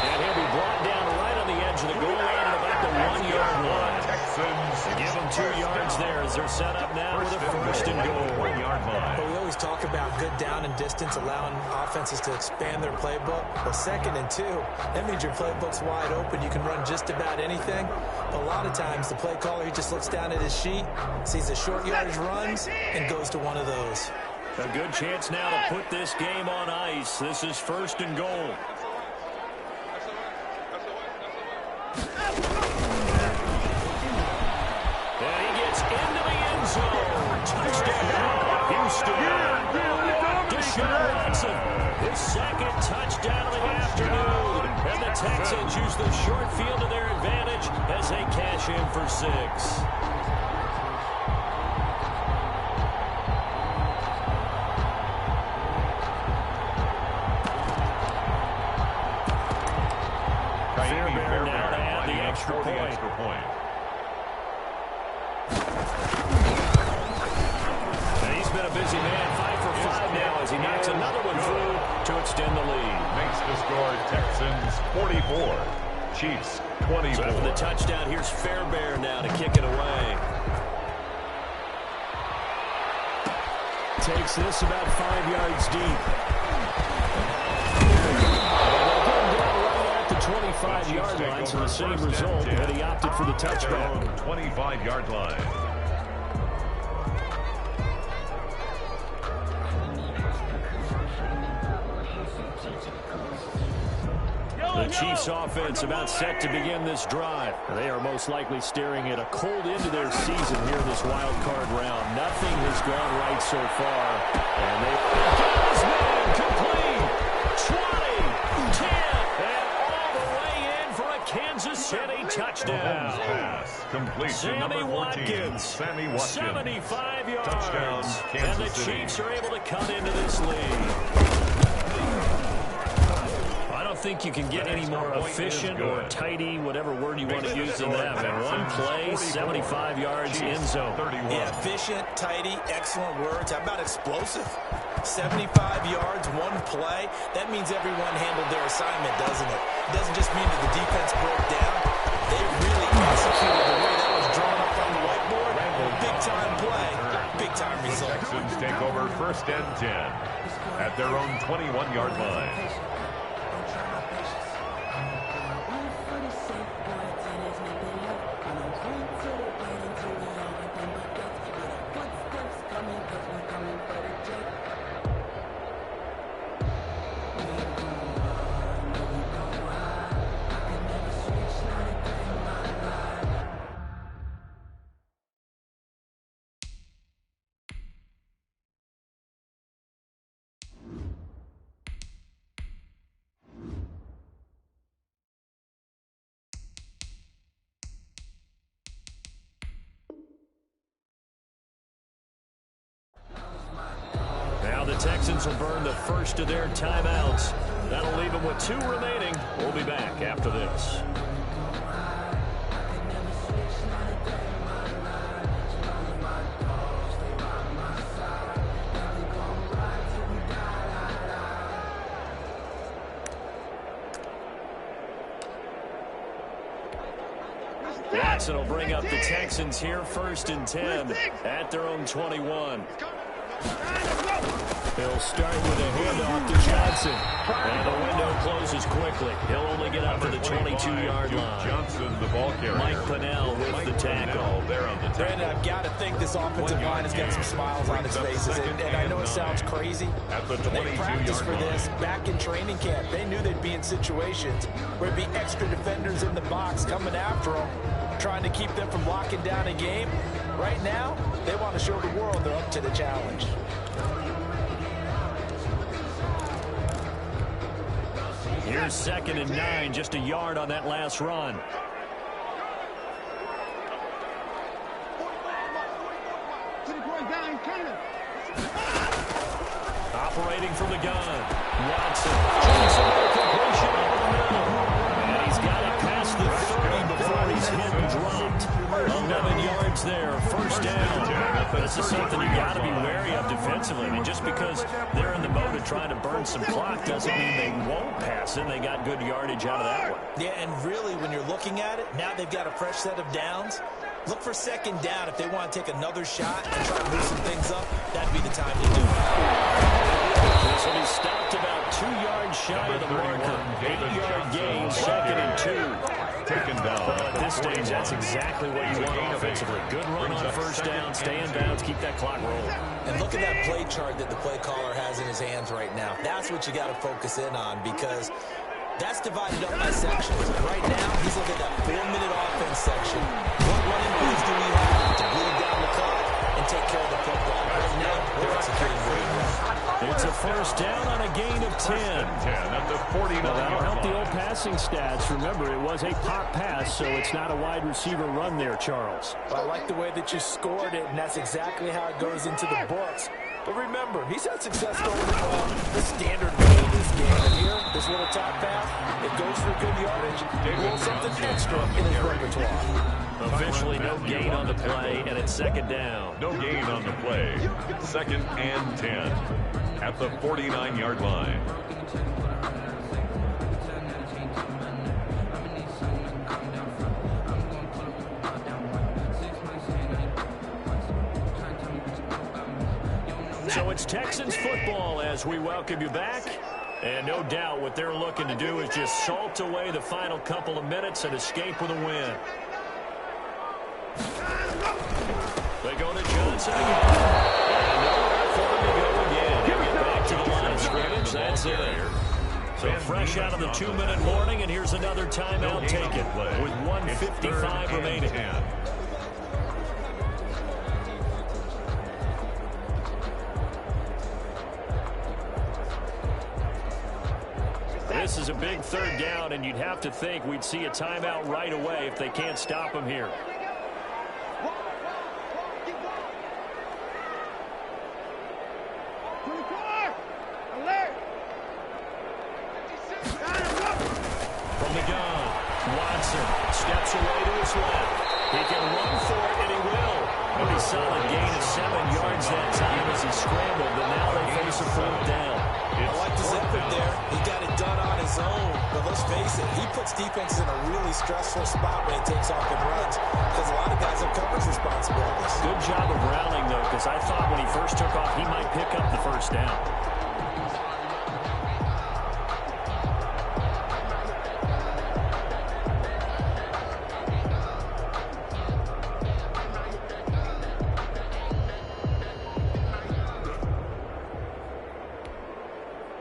And he'll be brought down right on the edge of the goal line at about the 1-yard line. Texans Give them 2 yards there as they're set up now with a first and goal. 1-yard line. But we always talk about good down and distance, allowing offenses to expand their playbook. Well, second and 2, that means your playbook's wide open. You can run just about anything. But a lot of times, the play caller, he just looks down at his sheet, sees the short yardage runs, and goes to one of those. A good chance now to put this game on ice. This is first and goal. And he gets into the end zone. Touchdown, Houston. Deshaun Watson, his second touchdown of the afternoon. And the Texans use the short field to their advantage as they cash in for 6. Fairbairn now to add the extra point. He's been a busy man, 5 for 5 now as he knocks another one through to extend the lead. Makes the score Texans 44, Chiefs 24. So after the touchdown, here's Fairbairn now to kick it away. Takes this about 5 yards deep. The 25-yard line, so the same result, but he opted for the touchback. 25-yard line. The Chiefs offense about set to begin this drive. They are most likely staring at a cold end to their season here in this wild card round. Nothing has gone right so far. And they complete. 20, 10, and all the way in for a Kansas City touchdown. Pass completion. Sammy Watkins, 75 yards. Touchdown, and the Kansas City. Chiefs are able to cut into this lead. I don't think you can get any more efficient or tidy, whatever word you want to use than that. In one play, 75 yards in zone. Yeah, efficient, tidy, excellent words. How about explosive? 75 yards, one play. That means everyone handled their assignment, doesn't it? It doesn't just mean that the defense broke down. They really executed the way that was drawn up on the whiteboard. Big-time play, big-time result. Texans take over first and 10 at their own 21-yard line. The Texans will burn the first of their timeouts. That'll leave them with 2 remaining. We'll be back after this. Watson will bring up the Texans here first and 10 at their own 21. He'll start with a handoff to Johnson. And the window closes quickly. He'll only get up to the 22-yard line. Johnson, the ball carrier. Mike Pennell with the tackle. There on the tackle. Brandon, I've got to think this offensive line has got some smiles on its faces. And I know it sounds crazy, but they practiced for this back in training camp. They knew they'd be in situations where there'd be extra defenders in the box coming after them, trying to keep them from locking down a game. Right now, they want to show the world they're up to the challenge. Here's 2nd and 9, just a yard on that last run. Operating from the gun. Watson. Completion over the middle. And he's got it past the 30 before he's hit and dropped. 11 yards there. First down. This is something you got to be wary of defensively. I mean, just because they're in the mode of trying to burn some clock doesn't mean they won't pass it. They got good yardage out of that one. Yeah, and really, when you're looking at it, now they've got a fresh set of downs. Look for 2nd down. If they want to take another shot and try to loosen things up, that'd be the time to do it. So he stopped about 2 yards shy of the marker. 8-yard gain, 2nd and 2. Taken down. Well, at this stage, that's exactly what you want offensively. Good run on first down, stay in bounds, keep that clock rolling. And look at that play chart that the play caller has in his hands right now. That's what you got to focus in on, because that's divided up by sections. Right now, he's looking at that 4-minute offense section. What running plays do we have to bleed down the clock and take care of the football? Right now, they're executing very well. It's a first down on a gain of 10. 10 at the 49. Well, that'll help the old passing stats. Remember, it was a pop pass, so it's not a wide receiver run there, Charles. Well, I like the way that you scored it, and that's exactly how it goes into the books. But remember, he's had success going the standard way in this game. And here, this little top pass, it goes for good yardage. A little something extra in his repertoire. Officially no gain on the play, and it's 2nd down. No gain on the play. 2nd and 10 at the 49-yard line. So it's Texans football as we welcome you back. And no doubt what they're looking to do is just salt away the final couple of minutes and escape with a win. They go to Johnson again. And nowhere for him to go again. He'll get back to the line of scrimmage. That's it. So fresh out of the 2-minute warning, and here's another timeout taken with 1:55 remaining. This is a big 3rd down, and you'd have to think we'd see a timeout right away if they can't stop him here. From the gun, Watson steps away to his left. He can run for it, and he will. Pretty solid gain of 7 yards that time as he scrambled, but now they face a 4th down. I like his effort there. He got it done on his own. But let's face it, he puts defenses in a really stressful spot when he takes off and runs, because a lot of guys have coverage responsibilities. Good job of rallying, though, because I thought when he first took off, he might pick up the first down.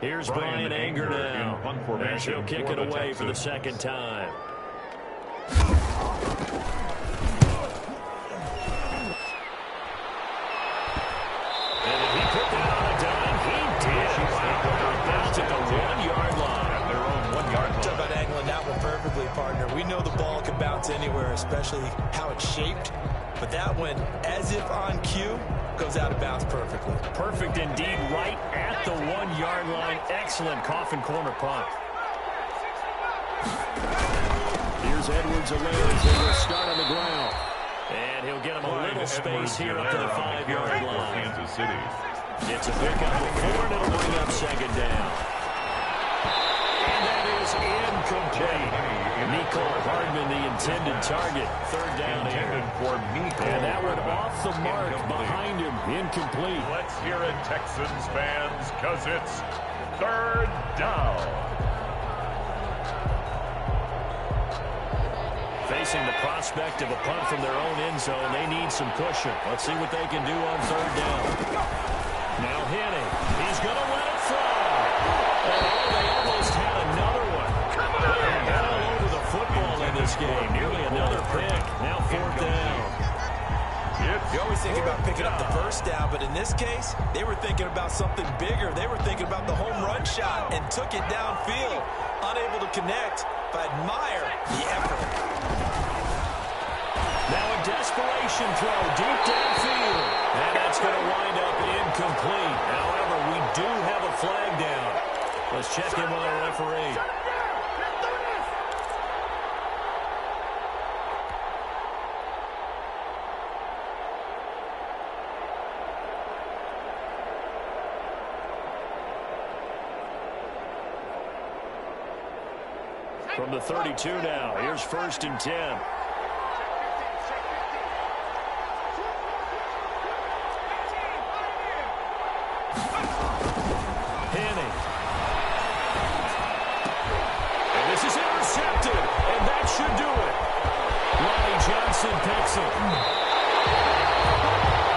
Here's Brian Anger now, as he'll kick it away for the 2nd time. And did he put that on a dime? He did. Bounce at the 1-yard line. At their own 1-yard line. Talk about angling that one perfectly, partner. We know the ball can bounce anywhere, especially how it's shaped. But that one, as if on cue, goes out of bounds perfectly. Perfect indeed, right at the 1-yard line. Excellent coffin corner punt. Here's Edwards-Helaire. He'll start on the ground. And he'll get him a little space here up to the 5-yard line. Kansas City. It's a pickup before, and it'll bring up 2nd down. And that is incomplete. Nicole Hardman, the intended target. Third down Intended here. for Miko. And that went off the mark behind him. Incomplete. Let's hear it, Texans fans, because it's third down. Facing the prospect of a punt from their own end zone, they need some cushion. Let's see what they can do on third down. Now Henning. He's going to let it fly. Oh, they almost had another one. They're all over the football in this game. Nearly another pick. Now fourth down. You always think about picking up the first down, but in this case, they were thinking about something bigger. They were thinking about the home run shot and took it downfield. Unable to connect, but admire the effort. Now a desperation throw deep downfield. And that's going to wind up incomplete. However, we do have a flag down. Let's check in with our referee. From the 32 now, here's 1st and 10. Henning. And this is intercepted, and that should do it. Ronnie Johnson picks it.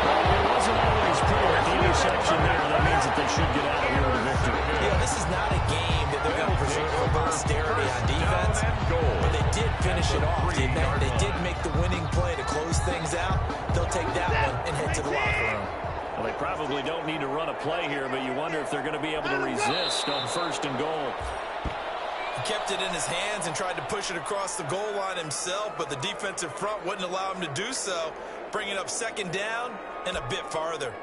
Well, it wasn't always pretty with the interception there. That means that they should get out of here with a victory. Yeah, this is not a game that they're going to preserve for posterity on defense, but they did finish it off, didn't they? They did make the winning play to close things out. They'll take that one and head to the locker room. Well, they probably don't need to run a play here, but you wonder if they're going to be able to resist on 1st and goal. He kept it in his hands and tried to push it across the goal line himself, but the defensive front wouldn't allow him to do so, bringing up 2nd down and a bit farther.